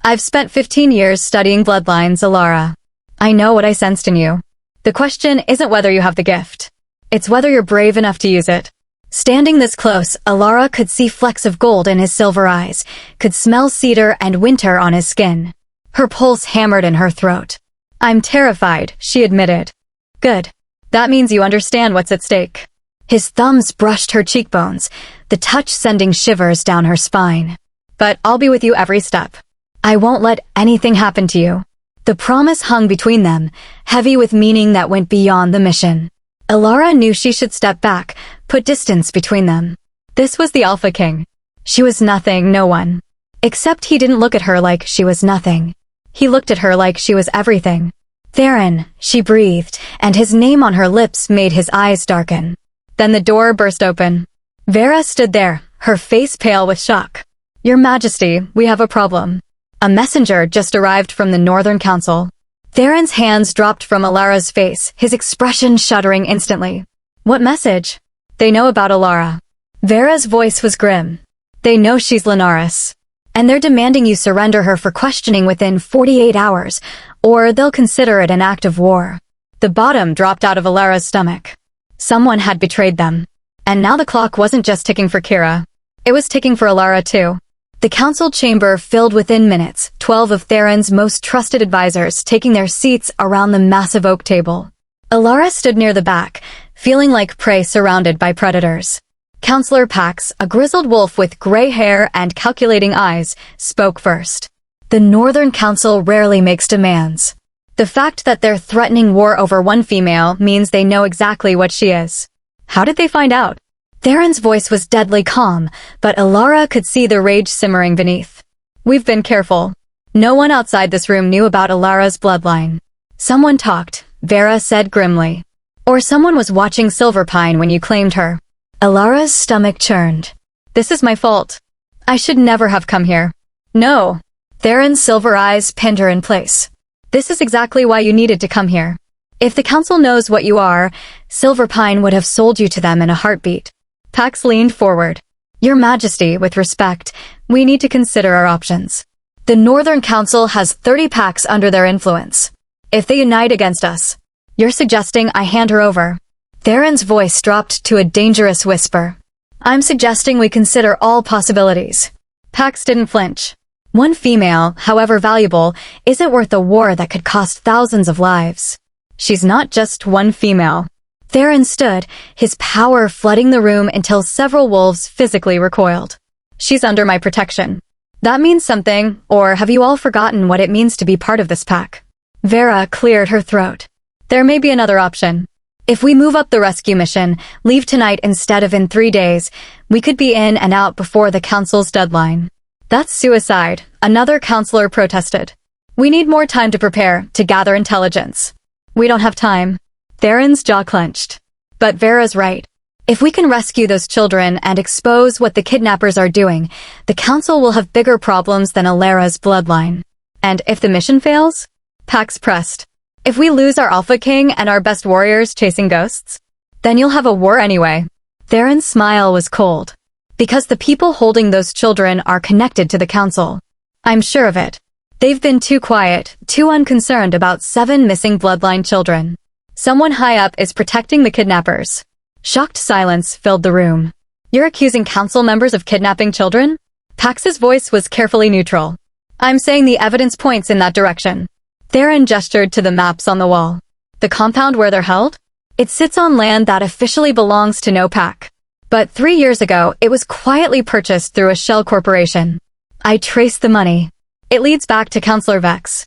I've spent 15 years studying bloodlines, Alara. I know what I sensed in you. The question isn't whether you have the gift. It's whether you're brave enough to use it. Standing this close, Alara could see flecks of gold in his silver eyes, could smell cedar and winter on his skin. Her pulse hammered in her throat. I'm terrified, she admitted. Good. That means you understand what's at stake. His thumbs brushed her cheekbones, the touch sending shivers down her spine. But I'll be with you every step. I won't let anything happen to you. The promise hung between them, heavy with meaning that went beyond the mission. Alara knew she should step back, put distance between them. This was the Alpha King. She was nothing, no one. Except he didn't look at her like she was nothing. He looked at her like she was everything. Theron, she breathed, and his name on her lips made his eyes darken. Then the door burst open. Vera stood there, her face pale with shock. Your Majesty, we have a problem. A messenger just arrived from the Northern Council. Theron's hands dropped from Alara's face, his expression shuddering instantly. What message? They know about Alara. Vera's voice was grim. They know she's Linares. And they're demanding you surrender her for questioning within 48 hours, or they'll consider it an act of war. The bottom dropped out of Alara's stomach. Someone had betrayed them. And now the clock wasn't just ticking for Kira. It was ticking for Alara too. The council chamber filled within minutes, 12 of Theron's most trusted advisors taking their seats around the massive oak table. Alara stood near the back, feeling like prey surrounded by predators. Counselor Pax, a grizzled wolf with gray hair and calculating eyes, spoke first. The Northern Council rarely makes demands. The fact that they're threatening war over one female means they know exactly what she is. How did they find out? Theron's voice was deadly calm, but Alara could see the rage simmering beneath. We've been careful. No one outside this room knew about Alara's bloodline. Someone talked, Vera said grimly. Or someone was watching Silverpine when you claimed her. Alara's stomach churned. This is my fault. I should never have come here. No. Theron's silver eyes pinned her in place. This is exactly why you needed to come here. If the council knows what you are, Silverpine would have sold you to them in a heartbeat. Pax leaned forward. Your Majesty, with respect, we need to consider our options. The Northern Council has 30 packs under their influence. If they unite against us, you're suggesting I hand her over. Theron's voice dropped to a dangerous whisper. I'm suggesting we consider all possibilities. Pax didn't flinch. One female, however valuable, isn't worth a war that could cost thousands of lives. She's not just one female. Theron stood, his power flooding the room until several wolves physically recoiled. She's under my protection. That means something, or have you all forgotten what it means to be part of this pack? Vera cleared her throat. There may be another option. If we move up the rescue mission, leave tonight instead of in 3 days, we could be in and out before the council's deadline. That's suicide, another counselor protested. We need more time to prepare, to gather intelligence. We don't have time. Theron's jaw clenched. But Vera's right. If we can rescue those children and expose what the kidnappers are doing, the council will have bigger problems than Alara's bloodline. And if the mission fails? Pax pressed. If we lose our Alpha King and our best warriors chasing ghosts? Then you'll have a war anyway. Theron's smile was cold. Because the people holding those children are connected to the council. I'm sure of it. They've been too quiet, too unconcerned about 7 missing bloodline children. Someone high up is protecting the kidnappers. Shocked silence filled the room. You're accusing council members of kidnapping children? Pax's voice was carefully neutral. I'm saying the evidence points in that direction. Theron gestured to the maps on the wall. The compound where they're held? It sits on land that officially belongs to no pack. But 3 years ago, it was quietly purchased through a shell corporation. I traced the money. It leads back to Counselor Vex.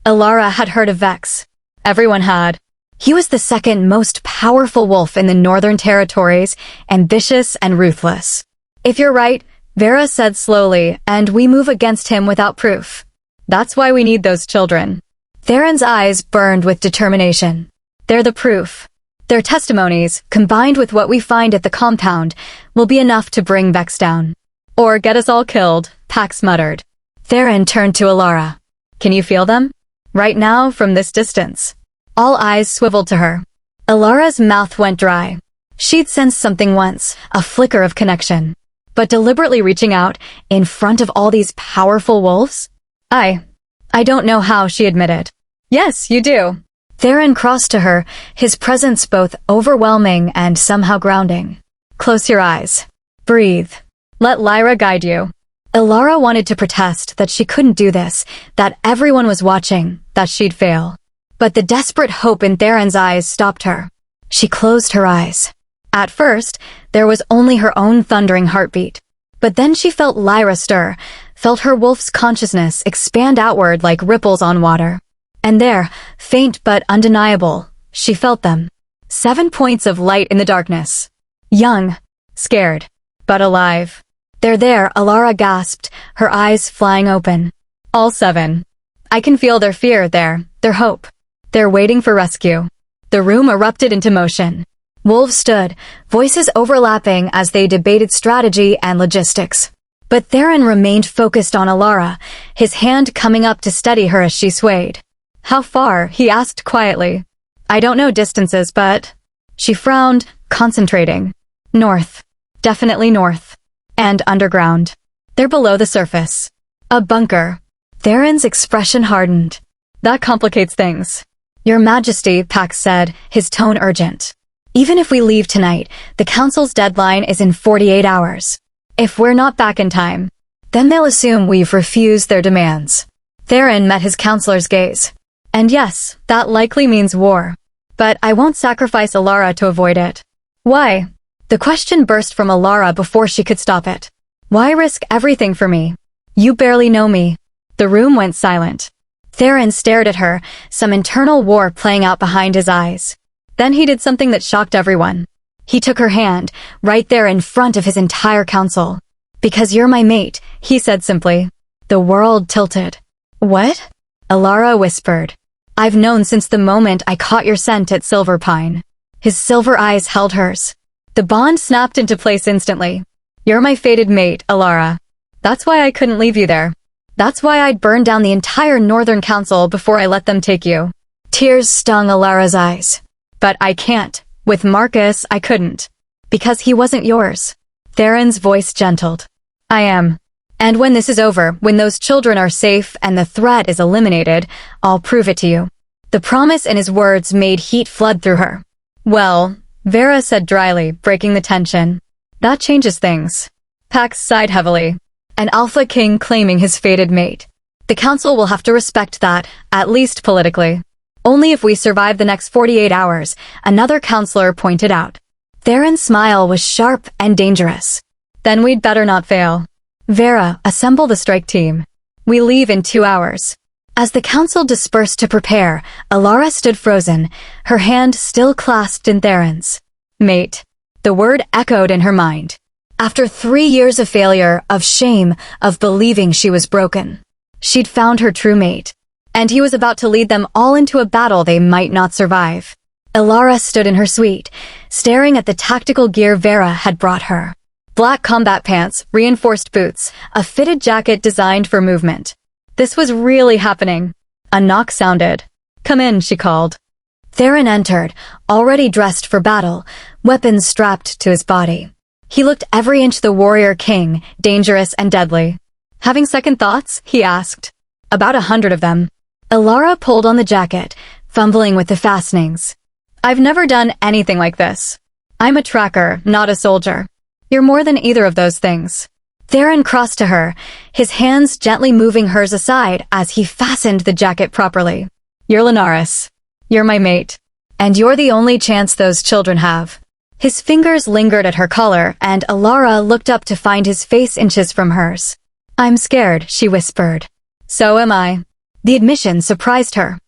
Alara had heard of Vex. Everyone had. He was the second most powerful wolf in the Northern Territories, ambitious and ruthless. If you're right, Vera said slowly, and we move against him without proof. That's why we need those children. Theron's eyes burned with determination. They're the proof. Their testimonies, combined with what we find at the compound, will be enough to bring Vex down. Or get us all killed, Pax muttered. Theron turned to Alara. Can you feel them? Right now, from this distance. All eyes swiveled to her. Alara's mouth went dry. She'd sensed something once, a flicker of connection. But deliberately reaching out, in front of all these powerful wolves? I don't know how, she admitted. Yes, you do. Theron crossed to her, his presence both overwhelming and somehow grounding. Close your eyes. Breathe. Let Lyra guide you. Alara wanted to protest that she couldn't do this, that everyone was watching, that she'd fail. But the desperate hope in Theron's eyes stopped her. She closed her eyes. At first, there was only her own thundering heartbeat. But then she felt Lyra stir, felt her wolf's consciousness expand outward like ripples on water. And there, faint but undeniable, she felt them. 7 points of light in the darkness. Young, scared, but alive. They're there, Alara gasped, her eyes flying open. All 7. I can feel their fear there, their hope. They're waiting for rescue. The room erupted into motion. Wolves stood, voices overlapping as they debated strategy and logistics. But Theron remained focused on Alara, his hand coming up to steady her as she swayed. How far? He asked quietly. I don't know distances, but... She frowned, concentrating. North. Definitely north. And underground. They're below the surface. A bunker. Theron's expression hardened. That complicates things. Your Majesty, Pax said, his tone urgent. Even if we leave tonight, the Council's deadline is in 48 hours. If we're not back in time, then they'll assume we've refused their demands. Theron met his counselor's gaze. And yes, that likely means war. But I won't sacrifice Alara to avoid it. Why? The question burst from Alara before she could stop it. Why risk everything for me? You barely know me. The room went silent. Theron stared at her, some internal war playing out behind his eyes. Then he did something that shocked everyone. He took her hand, right there in front of his entire council. Because you're my mate, he said simply. The world tilted. What? Alara whispered. I've known since the moment I caught your scent at Silverpine. His silver eyes held hers. The bond snapped into place instantly. You're my fated mate, Alara. That's why I couldn't leave you there. That's why I'd burn down the entire Northern Council before I let them take you. Tears stung Alara's eyes. But I can't. With Marcus, I couldn't. Because he wasn't yours. Theron's voice gentled. I am. And when this is over, when those children are safe and the threat is eliminated, I'll prove it to you. The promise in his words made heat flood through her. Well, Vera said dryly, breaking the tension. That changes things. Pax sighed heavily. An alpha king claiming his fated mate. The council will have to respect that, at least politically. Only if we survive the next 48 hours, another counselor pointed out. Theron's smile was sharp and dangerous. Then we'd better not fail. Vera, assemble the strike team. We leave in 2 hours. As the council dispersed to prepare, Alara stood frozen, her hand still clasped in Theron's. Mate. The word echoed in her mind. After 3 years of failure, of shame, of believing she was broken, she'd found her true mate. And he was about to lead them all into a battle they might not survive. Alara stood in her suite, staring at the tactical gear Vera had brought her. Black combat pants, reinforced boots, a fitted jacket designed for movement. This was really happening. A knock sounded. Come in, she called. Theron entered, already dressed for battle, weapons strapped to his body. He looked every inch the warrior king, dangerous and deadly. Having second thoughts, he asked. About 100 of them. Alara pulled on the jacket, fumbling with the fastenings. I've never done anything like this. I'm a tracker, not a soldier. You're more than either of those things. Theron crossed to her, his hands gently moving hers aside as he fastened the jacket properly. You're Linares. You're my mate. And you're the only chance those children have. His fingers lingered at her collar, and Alara looked up to find his face inches from hers. I'm scared, she whispered. So am I. The admission surprised her.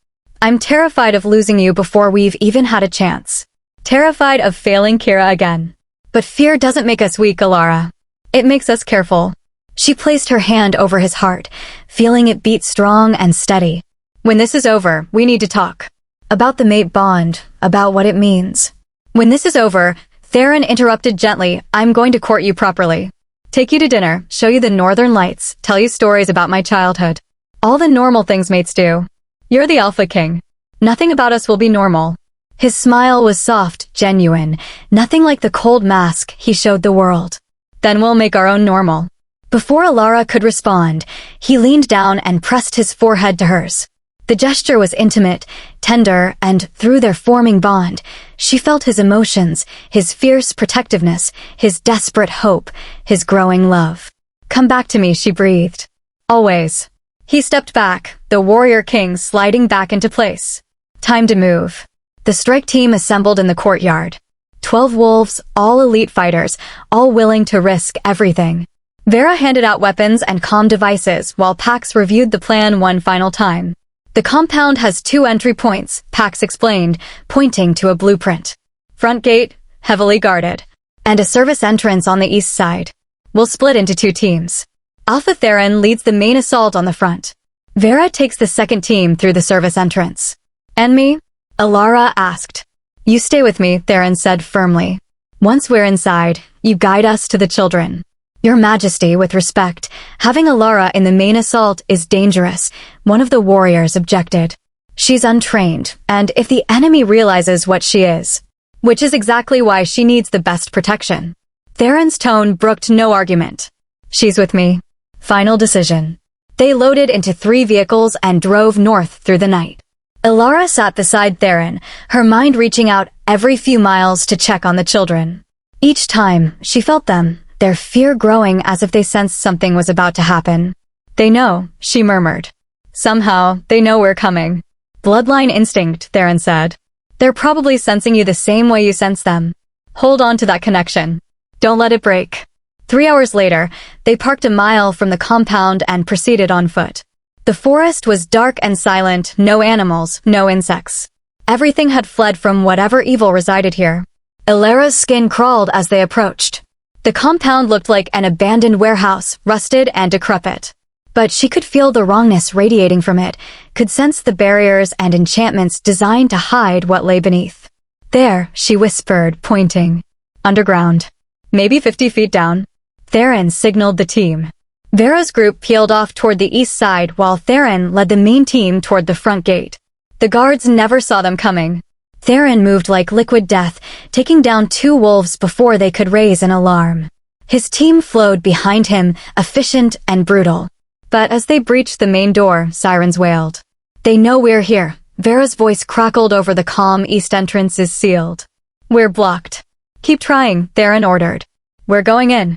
I'm terrified of losing you before we've even had a chance. Terrified of failing Kira again. But fear doesn't make us weak, Alara. It makes us careful. She placed her hand over his heart, feeling it beat strong and steady. When this is over, we need to talk. About the mate bond, about what it means. When this is over, Theron interrupted gently, I'm going to court you properly. Take you to dinner, show you the northern lights, tell you stories about my childhood. All the normal things mates do. You're the Alpha King. Nothing about us will be normal. His smile was soft, genuine, nothing like the cold mask he showed the world. Then we'll make our own normal. Before Alara could respond, he leaned down and pressed his forehead to hers. The gesture was intimate, tender, and through their forming bond, she felt his emotions, his fierce protectiveness, his desperate hope, his growing love. Come back to me, she breathed. Always. He stepped back, the warrior king sliding back into place. Time to move. The strike team assembled in the courtyard. 12 wolves, all elite fighters, all willing to risk everything. Vera handed out weapons and comm devices while Pax reviewed the plan one final time. The compound has 2 entry points, Pax explained, pointing to a blueprint. Front gate, heavily guarded. And a service entrance on the east side. We'll split into 2 teams. Alpha Theron leads the main assault on the front. Vera takes the second team through the service entrance. And me? Alara asked. You stay with me, Theron said firmly. Once we're inside, you guide us to the children. Your Majesty, with respect, having Alara in the main assault is dangerous, one of the warriors objected. She's untrained, and if the enemy realizes what she is, which is exactly why she needs the best protection. Theron's tone brooked no argument. She's with me. Final decision. They loaded into 3 vehicles and drove north through the night. Alara sat beside Theron, her mind reaching out every few miles to check on the children. Each time, she felt them, their fear growing as if they sensed something was about to happen. They know, she murmured. Somehow, they know we're coming. Bloodline instinct, Theron said. They're probably sensing you the same way you sense them. Hold on to that connection. Don't let it break. 3 hours later, they parked a mile from the compound and proceeded on foot. The forest was dark and silent, no animals, no insects. Everything had fled from whatever evil resided here. Alara's skin crawled as they approached. The compound looked like an abandoned warehouse, rusted and decrepit. But she could feel the wrongness radiating from it, could sense the barriers and enchantments designed to hide what lay beneath. There, she whispered, pointing. Underground. Maybe 50 feet down. Theron signaled the team. Vera's group peeled off toward the east side while Theron led the main team toward the front gate. The guards never saw them coming. Theron moved like liquid death, taking down 2 wolves before they could raise an alarm. His team flowed behind him, efficient and brutal. But as they breached the main door, sirens wailed. They know we're here. Vera's voice crackled over the calm east entrance is sealed. We're blocked. Keep trying, Theron ordered. We're going in.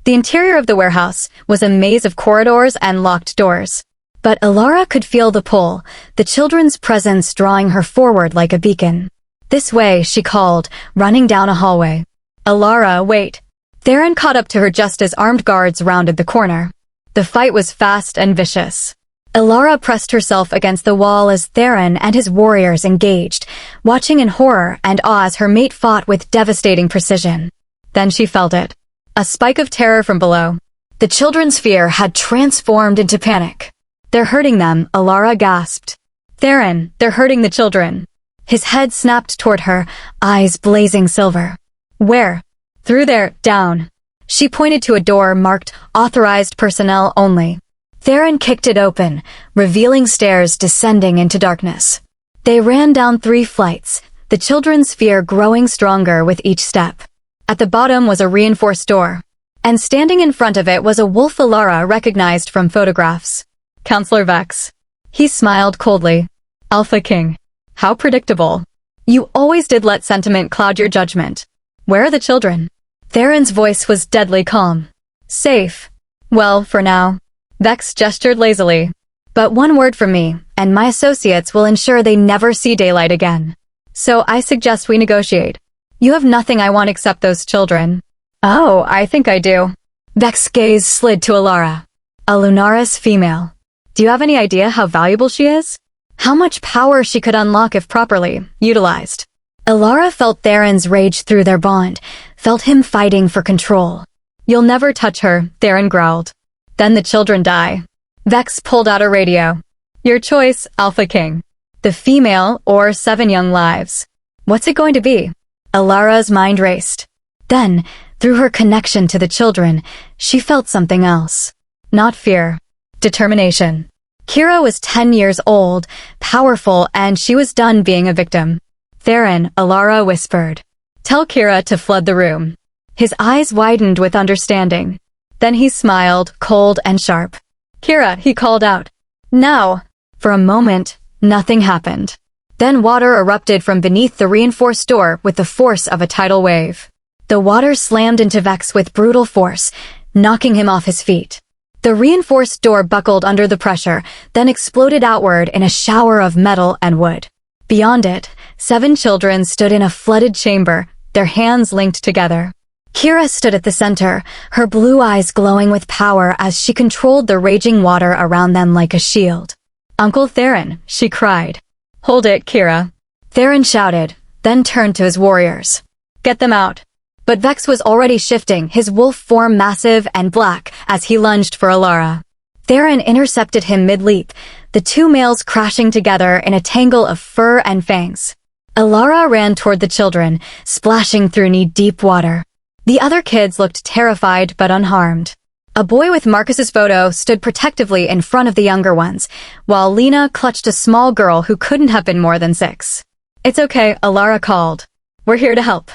The interior of the warehouse was a maze of corridors and locked doors. But Alara could feel the pull, the children's presence drawing her forward like a beacon. This way, she called, running down a hallway. Alara, wait. Theron caught up to her just as armed guards rounded the corner. The fight was fast and vicious. Alara pressed herself against the wall as Theron and his warriors engaged, watching in horror and awe as her mate fought with devastating precision. Then she felt it. A spike of terror from below. The children's fear had transformed into panic. They're hurting them, Alara gasped. Theron, they're hurting the children. His head snapped toward her, eyes blazing silver. Where? Through there, down. She pointed to a door marked Authorized Personnel Only. Theron kicked it open, revealing stairs descending into darkness. They ran down 3 flights, the children's fear growing stronger with each step. At the bottom was a reinforced door, and standing in front of it was a wolf Alara recognized from photographs. Counselor Vex. He smiled coldly. Alpha King. How predictable. You always did let sentiment cloud your judgment. Where are the children? Theron's voice was deadly calm. Safe. Well, for now. Vex gestured lazily. But one word from me, and my associates will ensure they never see daylight again. So I suggest we negotiate. You have nothing I want except those children. Oh, I think I do. Vex's gaze slid to Alara. A Lunaris female. Do you have any idea how valuable she is? How much power she could unlock if properly utilized? Alara felt Theron's rage through their bond, felt him fighting for control. You'll never touch her, Theron growled. Then the children die. Vex pulled out a radio. Your choice, Alpha King. The female or 7 young lives. What's it going to be? Alara's mind raced. Then, through her connection to the children, she felt something else. Not fear. Determination. Kira was 10 years old, powerful, and she was done being a victim. Theron, Alara whispered. Tell Kira to flood the room. His eyes widened with understanding. Then he smiled, cold and sharp. Kira, he called out. Now. For a moment, nothing happened. Then water erupted from beneath the reinforced door with the force of a tidal wave. The water slammed into Vex with brutal force, knocking him off his feet. The reinforced door buckled under the pressure, then exploded outward in a shower of metal and wood. Beyond it, 7 children stood in a flooded chamber, their hands linked together. Kira stood at the center, her blue eyes glowing with power as she controlled the raging water around them like a shield. Uncle Theron, she cried. Hold it, Kira. Theron shouted, then turned to his warriors. Get them out. But Vex was already shifting, his wolf form massive and black as he lunged for Alara. Theron intercepted him mid-leap, the 2 males crashing together in a tangle of fur and fangs. Alara ran toward the children, splashing through knee-deep water. The other kids looked terrified but unharmed. A boy with Marcus's photo stood protectively in front of the younger ones, while Lena clutched a small girl who couldn't have been more than 6. It's okay, Alara called. We're here to help.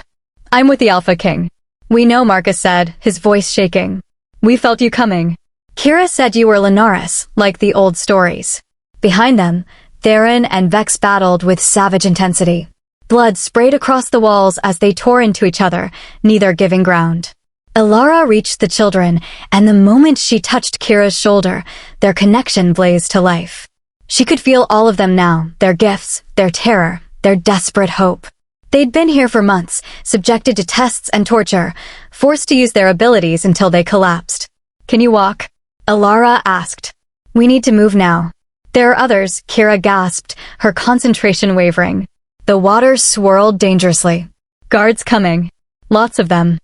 I'm with the Alpha King. We know, Marcus said, his voice shaking. We felt you coming. Kira said you were Lunaris, like the old stories. Behind them, Theron and Vex battled with savage intensity. Blood sprayed across the walls as they tore into each other, neither giving ground. Alara reached the children, and the moment she touched Kira's shoulder, their connection blazed to life. She could feel all of them now, their gifts, their terror, their desperate hope. They'd been here for months, subjected to tests and torture, forced to use their abilities until they collapsed. Can you walk? Alara asked. We need to move now. There are others, Kira gasped, her concentration wavering. The water swirled dangerously. Guards coming. Lots of them.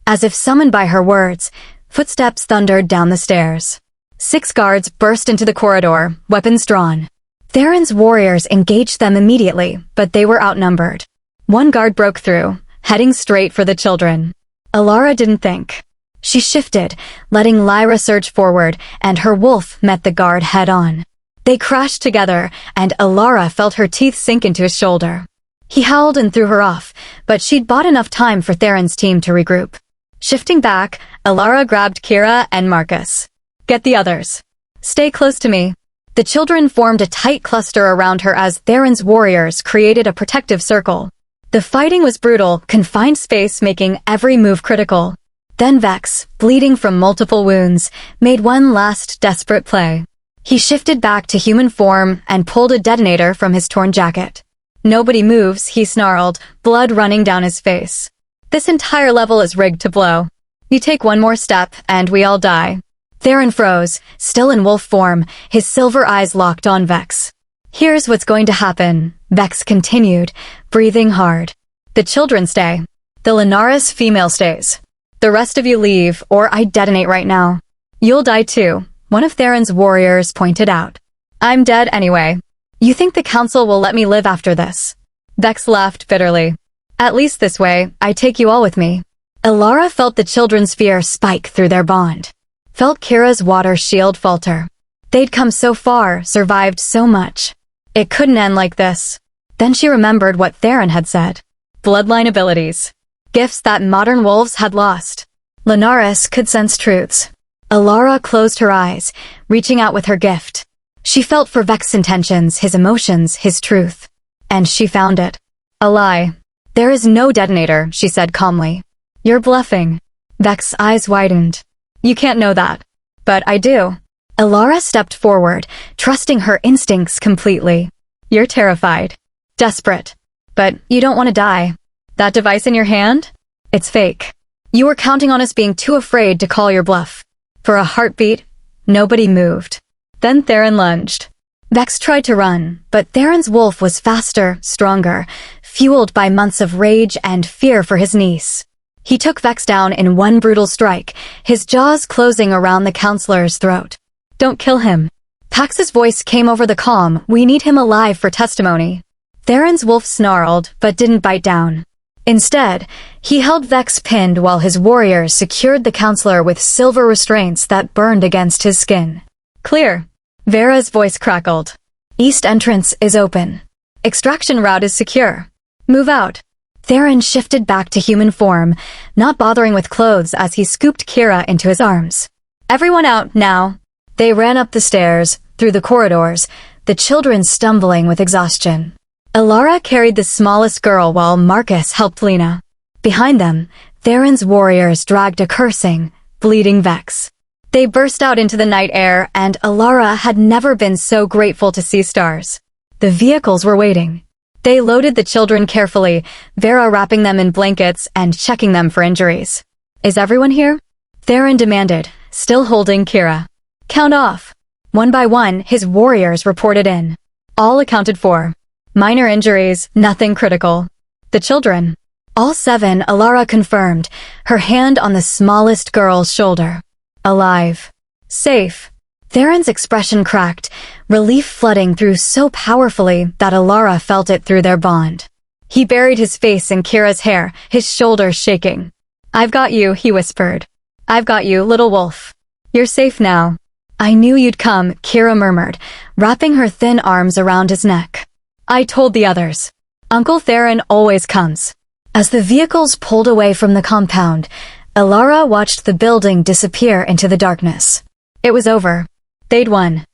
As if summoned by her words, footsteps thundered down the stairs. 6 guards burst into the corridor, weapons drawn. Theron's warriors engaged them immediately, but they were outnumbered. 1 guard broke through, heading straight for the children. Alara didn't think. She shifted, letting Lyra surge forward, and her wolf met the guard head-on. They crashed together, and Alara felt her teeth sink into his shoulder. He howled and threw her off, but she'd bought enough time for Theron's team to regroup. Shifting back, Alara grabbed Kira and Marcus. Get the others. Stay close to me. The children formed a tight cluster around her as Theron's warriors created a protective circle. The fighting was brutal, confined space making every move critical. Then Vex, bleeding from multiple wounds, made one last desperate play. He shifted back to human form and pulled a detonator from his torn jacket. Nobody moves, he snarled, blood running down his face. This entire level is rigged to blow. You take one more step, and we all die. Theron froze, still in wolf form, his silver eyes locked on Vex. Here's what's going to happen, Vex continued, breathing hard. The children stay. The Lunaris female stays. The rest of you leave, or I detonate right now. You'll die too, one of Theron's warriors pointed out. I'm dead anyway. You think the council will let me live after this? Vex laughed bitterly. At least this way, I take you all with me. Alara felt the children's fear spike through their bond. Felt Kira's water shield falter. They'd come so far, survived so much. It couldn't end like this. Then she remembered what Theron had said. Bloodline abilities. Gifts that modern wolves had lost. Lunaris could sense truths. Alara closed her eyes, reaching out with her gift. She felt for Vex's intentions, his emotions, his truth. And she found it. A lie. There is no detonator, she said calmly. You're bluffing. Vex's eyes widened. You can't know that. But I do. Alara stepped forward, trusting her instincts completely. You're terrified. Desperate. But you don't want to die. That device in your hand? It's fake. You were counting on us being too afraid to call your bluff. For a heartbeat, nobody moved. Then Theron lunged. Vex tried to run, but Theron's wolf was faster, stronger, fueled by months of rage and fear for his niece. He took Vex down in one brutal strike, his jaws closing around the counselor's throat. Don't kill him. Pax's voice came over the comm. We need him alive for testimony. Theron's wolf snarled, but didn't bite down. Instead, he held Vex pinned while his warriors secured the counselor with silver restraints that burned against his skin. Clear. Vera's voice crackled. East entrance is open. Extraction route is secure. Move out. Theron shifted back to human form, not bothering with clothes as he scooped Kira into his arms. Everyone out, now. They ran up the stairs, through the corridors, the children stumbling with exhaustion. Alara carried the smallest girl while Marcus helped Lena. Behind them, Theron's warriors dragged a cursing, bleeding Vex. They burst out into the night air, and Alara had never been so grateful to see stars. The vehicles were waiting. They loaded the children carefully, Vera wrapping them in blankets and checking them for injuries. Is everyone here? Theron demanded, still holding Kira. Count off. One by one, his warriors reported in. All accounted for. Minor injuries, nothing critical. The children. All 7, Alara confirmed, her hand on the smallest girl's shoulder. Alive. Safe. Theron's expression cracked, relief flooding through so powerfully that Alara felt it through their bond. He buried his face in Kira's hair, his shoulders shaking. I've got you, he whispered. I've got you, little wolf. You're safe now. I knew you'd come, Kira murmured, wrapping her thin arms around his neck. I told the others. Uncle Theron always comes. As the vehicles pulled away from the compound, Alara watched the building disappear into the darkness. It was over. They'd won.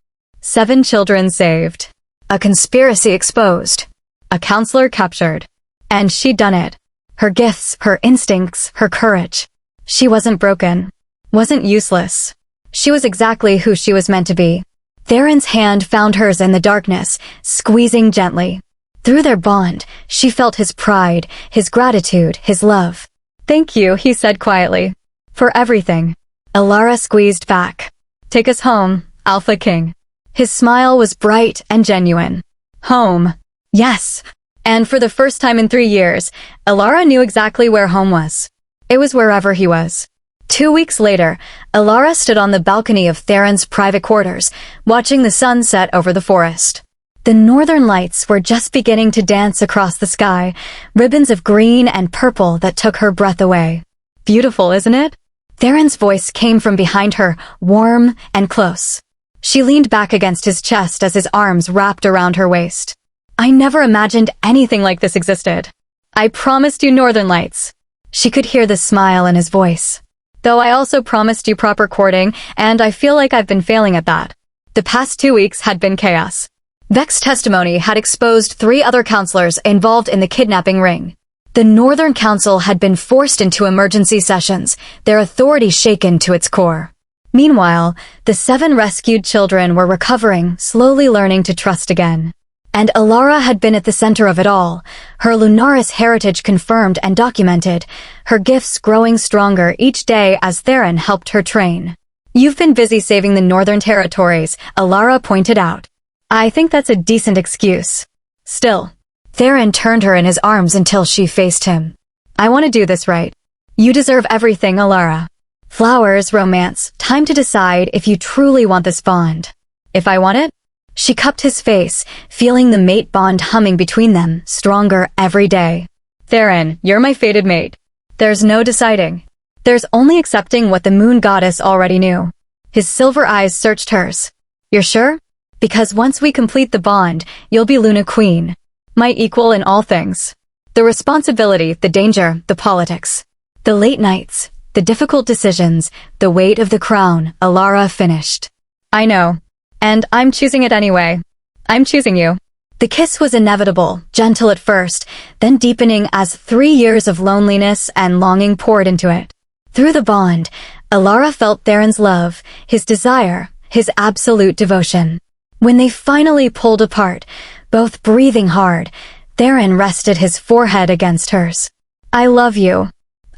7 children saved. A conspiracy exposed. A counselor captured. And she'd done it. Her gifts, her instincts, her courage. She wasn't broken. Wasn't useless. She was exactly who she was meant to be. Theron's hand found hers in the darkness, squeezing gently. Through their bond, she felt his pride, his gratitude, his love. Thank you, he said quietly. For everything. Alara squeezed back. Take us home, Alpha King. His smile was bright and genuine. Home. Yes. And for the first time in 3 years, Alara knew exactly where home was. It was wherever he was. 2 weeks later, Alara stood on the balcony of Theron's private quarters, watching the sun set over the forest. The northern lights were just beginning to dance across the sky, ribbons of green and purple that took her breath away. Beautiful, isn't it? Theron's voice came from behind her, warm and close. She leaned back against his chest as his arms wrapped around her waist. I never imagined anything like this existed. I promised you northern lights. She could hear the smile in his voice. Though I also promised you proper courting, and I feel like I've been failing at that. The past 2 weeks had been chaos. Vex's testimony had exposed 3 other counselors involved in the kidnapping ring. The Northern Council had been forced into emergency sessions, their authority shaken to its core. Meanwhile, the 7 rescued children were recovering, slowly learning to trust again. And Alara had been at the center of it all, her Lunaris heritage confirmed and documented, her gifts growing stronger each day as Theron helped her train. You've been busy saving the Northern Territories, Alara pointed out. I think that's a decent excuse. Still, Theron turned her in his arms until she faced him. I want to do this right. You deserve everything, Alara. Flowers, romance, time to decide if you truly want this bond. If I want it? She cupped his face, feeling the mate bond humming between them, stronger every day. Theron, you're my fated mate. There's no deciding. There's only accepting what the moon goddess already knew. His silver eyes searched hers. You're sure? Because once we complete the bond, you'll be Luna Queen. might equal in all things. The responsibility, the danger, the politics. The late nights, the difficult decisions, the weight of the crown, Alara finished. I know. And I'm choosing it anyway. I'm choosing you. The kiss was inevitable, gentle at first, then deepening as 3 years of loneliness and longing poured into it. Through the bond, Alara felt Theron's love, his desire, his absolute devotion. When they finally pulled apart, both breathing hard, Theron rested his forehead against hers. I love you.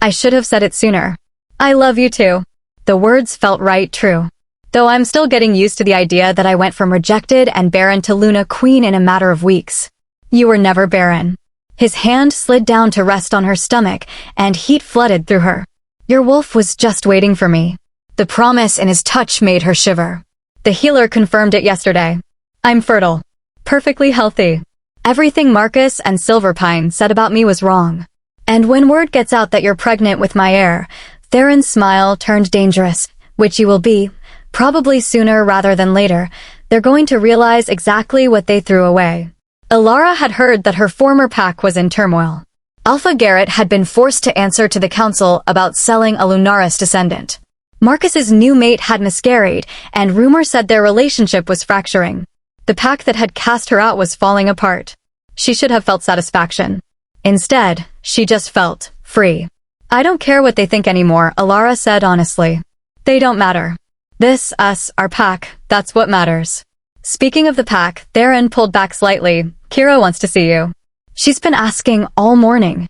I should have said it sooner. I love you too. The words felt right true. Though I'm still getting used to the idea that I went from rejected and barren to Luna Queen in a matter of weeks. You were never barren. His hand slid down to rest on her stomach, and heat flooded through her. Your wolf was just waiting for me. The promise in his touch made her shiver. The healer confirmed it yesterday. I'm fertile. Perfectly healthy. Everything Marcus and Silverpine said about me was wrong. And when word gets out that you're pregnant with my heir, Theron's smile turned dangerous, which you will be, probably sooner rather than later. They're going to realize exactly what they threw away. Alara had heard that her former pack was in turmoil. Alpha Garrett had been forced to answer to the council about selling a Lunaris descendant. Marcus's new mate had miscarried, and rumor said their relationship was fracturing. The pack that had cast her out was falling apart. She should have felt satisfaction. Instead, she just felt free. I don't care what they think anymore, Alara said honestly. They don't matter. This, us, our pack, that's what matters. Speaking of the pack, Theron pulled back slightly. Kira wants to see you. She's been asking all morning.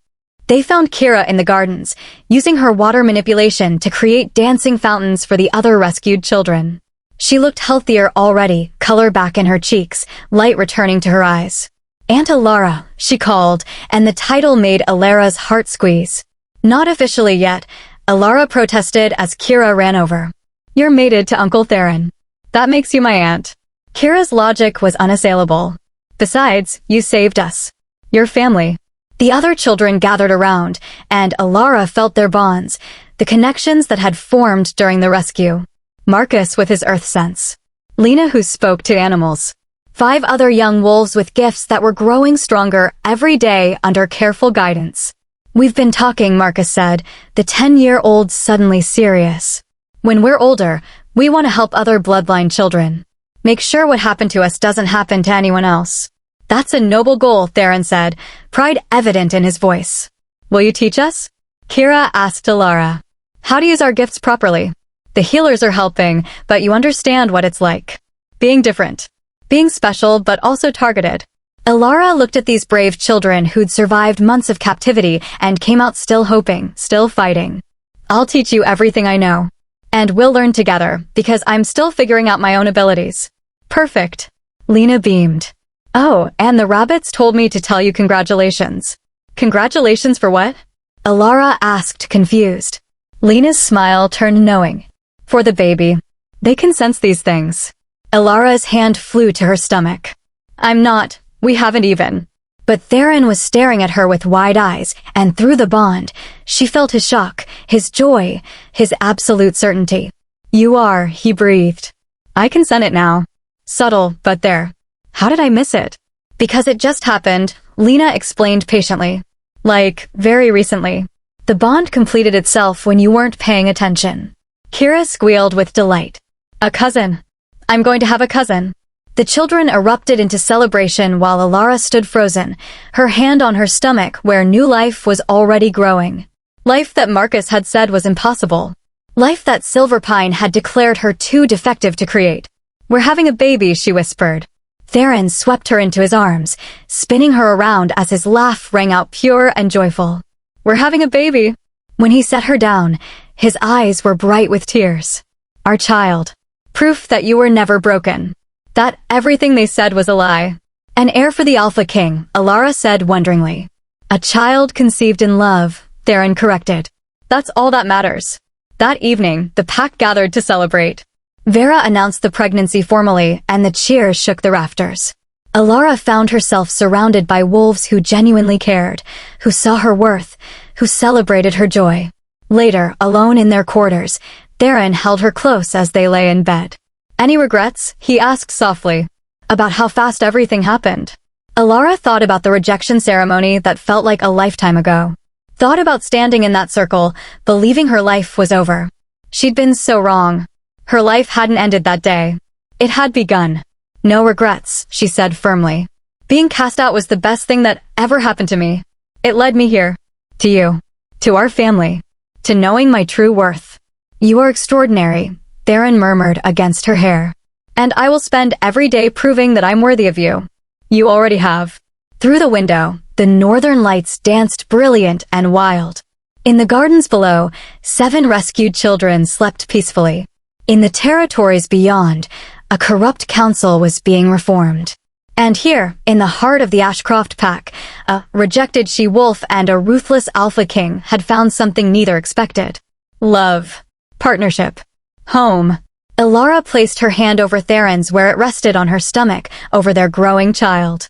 They found Kira in the gardens, using her water manipulation to create dancing fountains for the other rescued children. She looked healthier already, color back in her cheeks, light returning to her eyes. Aunt Alara, she called, and the title made Alara's heart squeeze. Not officially yet, Alara protested as Kira ran over. You're mated to Uncle Theron. That makes you my aunt. Kira's logic was unassailable. Besides, you saved us. Your family. The other children gathered around, and Alara felt their bonds, the connections that had formed during the rescue. Marcus with his earth sense. Lena who spoke to animals. 5 other young wolves with gifts that were growing stronger every day under careful guidance. We've been talking, Marcus said, the 10-year-old suddenly serious. When we're older, we want to help other bloodline children. Make sure what happened to us doesn't happen to anyone else. That's a noble goal, Theron said, pride evident in his voice. Will you teach us? Kira asked Alara. How to use our gifts properly. The healers are helping, but you understand what it's like. Being different. Being special, but also targeted. Alara looked at these brave children who'd survived months of captivity and came out still hoping, still fighting. I'll teach you everything I know. And we'll learn together, because I'm still figuring out my own abilities. Perfect. Lena beamed. Oh, and the rabbits told me to tell you congratulations. Congratulations for what? Alara asked, confused. Lena's smile turned knowing. For the baby. They can sense these things. Alara's hand flew to her stomach. I'm not. We haven't even. But Theron was staring at her with wide eyes, and through the bond, she felt his shock, his joy, his absolute certainty. You are, he breathed. I can sense it now. Subtle, but there. How did I miss it? Because it just happened, Lena explained patiently. Like, very recently. The bond completed itself when you weren't paying attention. Kira squealed with delight. A cousin. I'm going to have a cousin. The children erupted into celebration while Alara stood frozen, her hand on her stomach where new life was already growing. Life that Marcus had said was impossible. Life that Silverpine had declared her too defective to create. We're having a baby, she whispered. Theron swept her into his arms, spinning her around as his laugh rang out pure and joyful. We're having a baby. When he set her down, his eyes were bright with tears. Our child. Proof that you were never broken. That everything they said was a lie. An heir for the Alpha King, Alara said wonderingly. A child conceived in love, Theron corrected. That's all that matters. That evening, the pack gathered to celebrate. Vera announced the pregnancy formally, and the cheers shook the rafters. Alara found herself surrounded by wolves who genuinely cared, who saw her worth, who celebrated her joy. Later, alone in their quarters, Theron held her close as they lay in bed. Any regrets? He asked softly. About how fast everything happened. Alara thought about the rejection ceremony that felt like a lifetime ago. Thought about standing in that circle, believing her life was over. She'd been so wrong. Her life hadn't ended that day. It had begun. No regrets, she said firmly. Being cast out was the best thing that ever happened to me. It led me here. To you. To our family. To knowing my true worth. You are extraordinary, Theron murmured against her hair. And I will spend every day proving that I'm worthy of you. You already have. Through the window, the northern lights danced brilliant and wild. In the gardens below, 7 rescued children slept peacefully. In the territories beyond, a corrupt council was being reformed. And here, in the heart of the Ashcroft pack, a rejected she-wolf and a ruthless alpha king had found something neither expected. Love. Partnership. Home. Alara placed her hand over Theron's where it rested on her stomach over their growing child.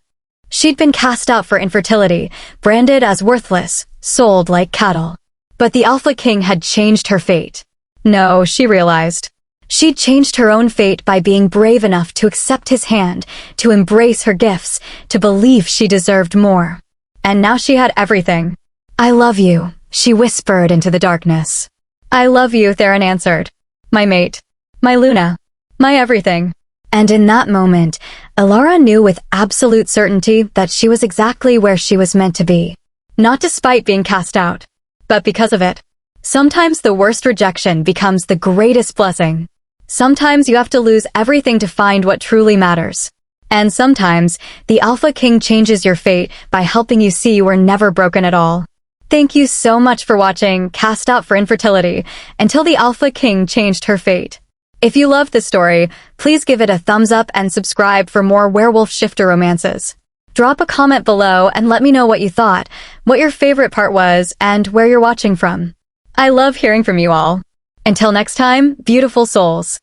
She'd been cast out for infertility, branded as worthless, sold like cattle. But the Alpha King had changed her fate. No, she realized. She'd changed her own fate by being brave enough to accept his hand, to embrace her gifts, to believe she deserved more. And now she had everything. I love you, she whispered into the darkness. I love you, Theron answered. My mate. My Luna. My everything. And in that moment, Alara knew with absolute certainty that she was exactly where she was meant to be. Not despite being cast out, but because of it. Sometimes the worst rejection becomes the greatest blessing. Sometimes you have to lose everything to find what truly matters. And sometimes, the Alpha King changes your fate by helping you see you were never broken at all. Thank you so much for watching Cast Out for Infertility, until the Alpha King changed her fate. If you loved this story, please give it a thumbs up and subscribe for more werewolf shifter romances. Drop a comment below and let me know what you thought, what your favorite part was, and where you're watching from. I love hearing from you all. Until next time, beautiful souls.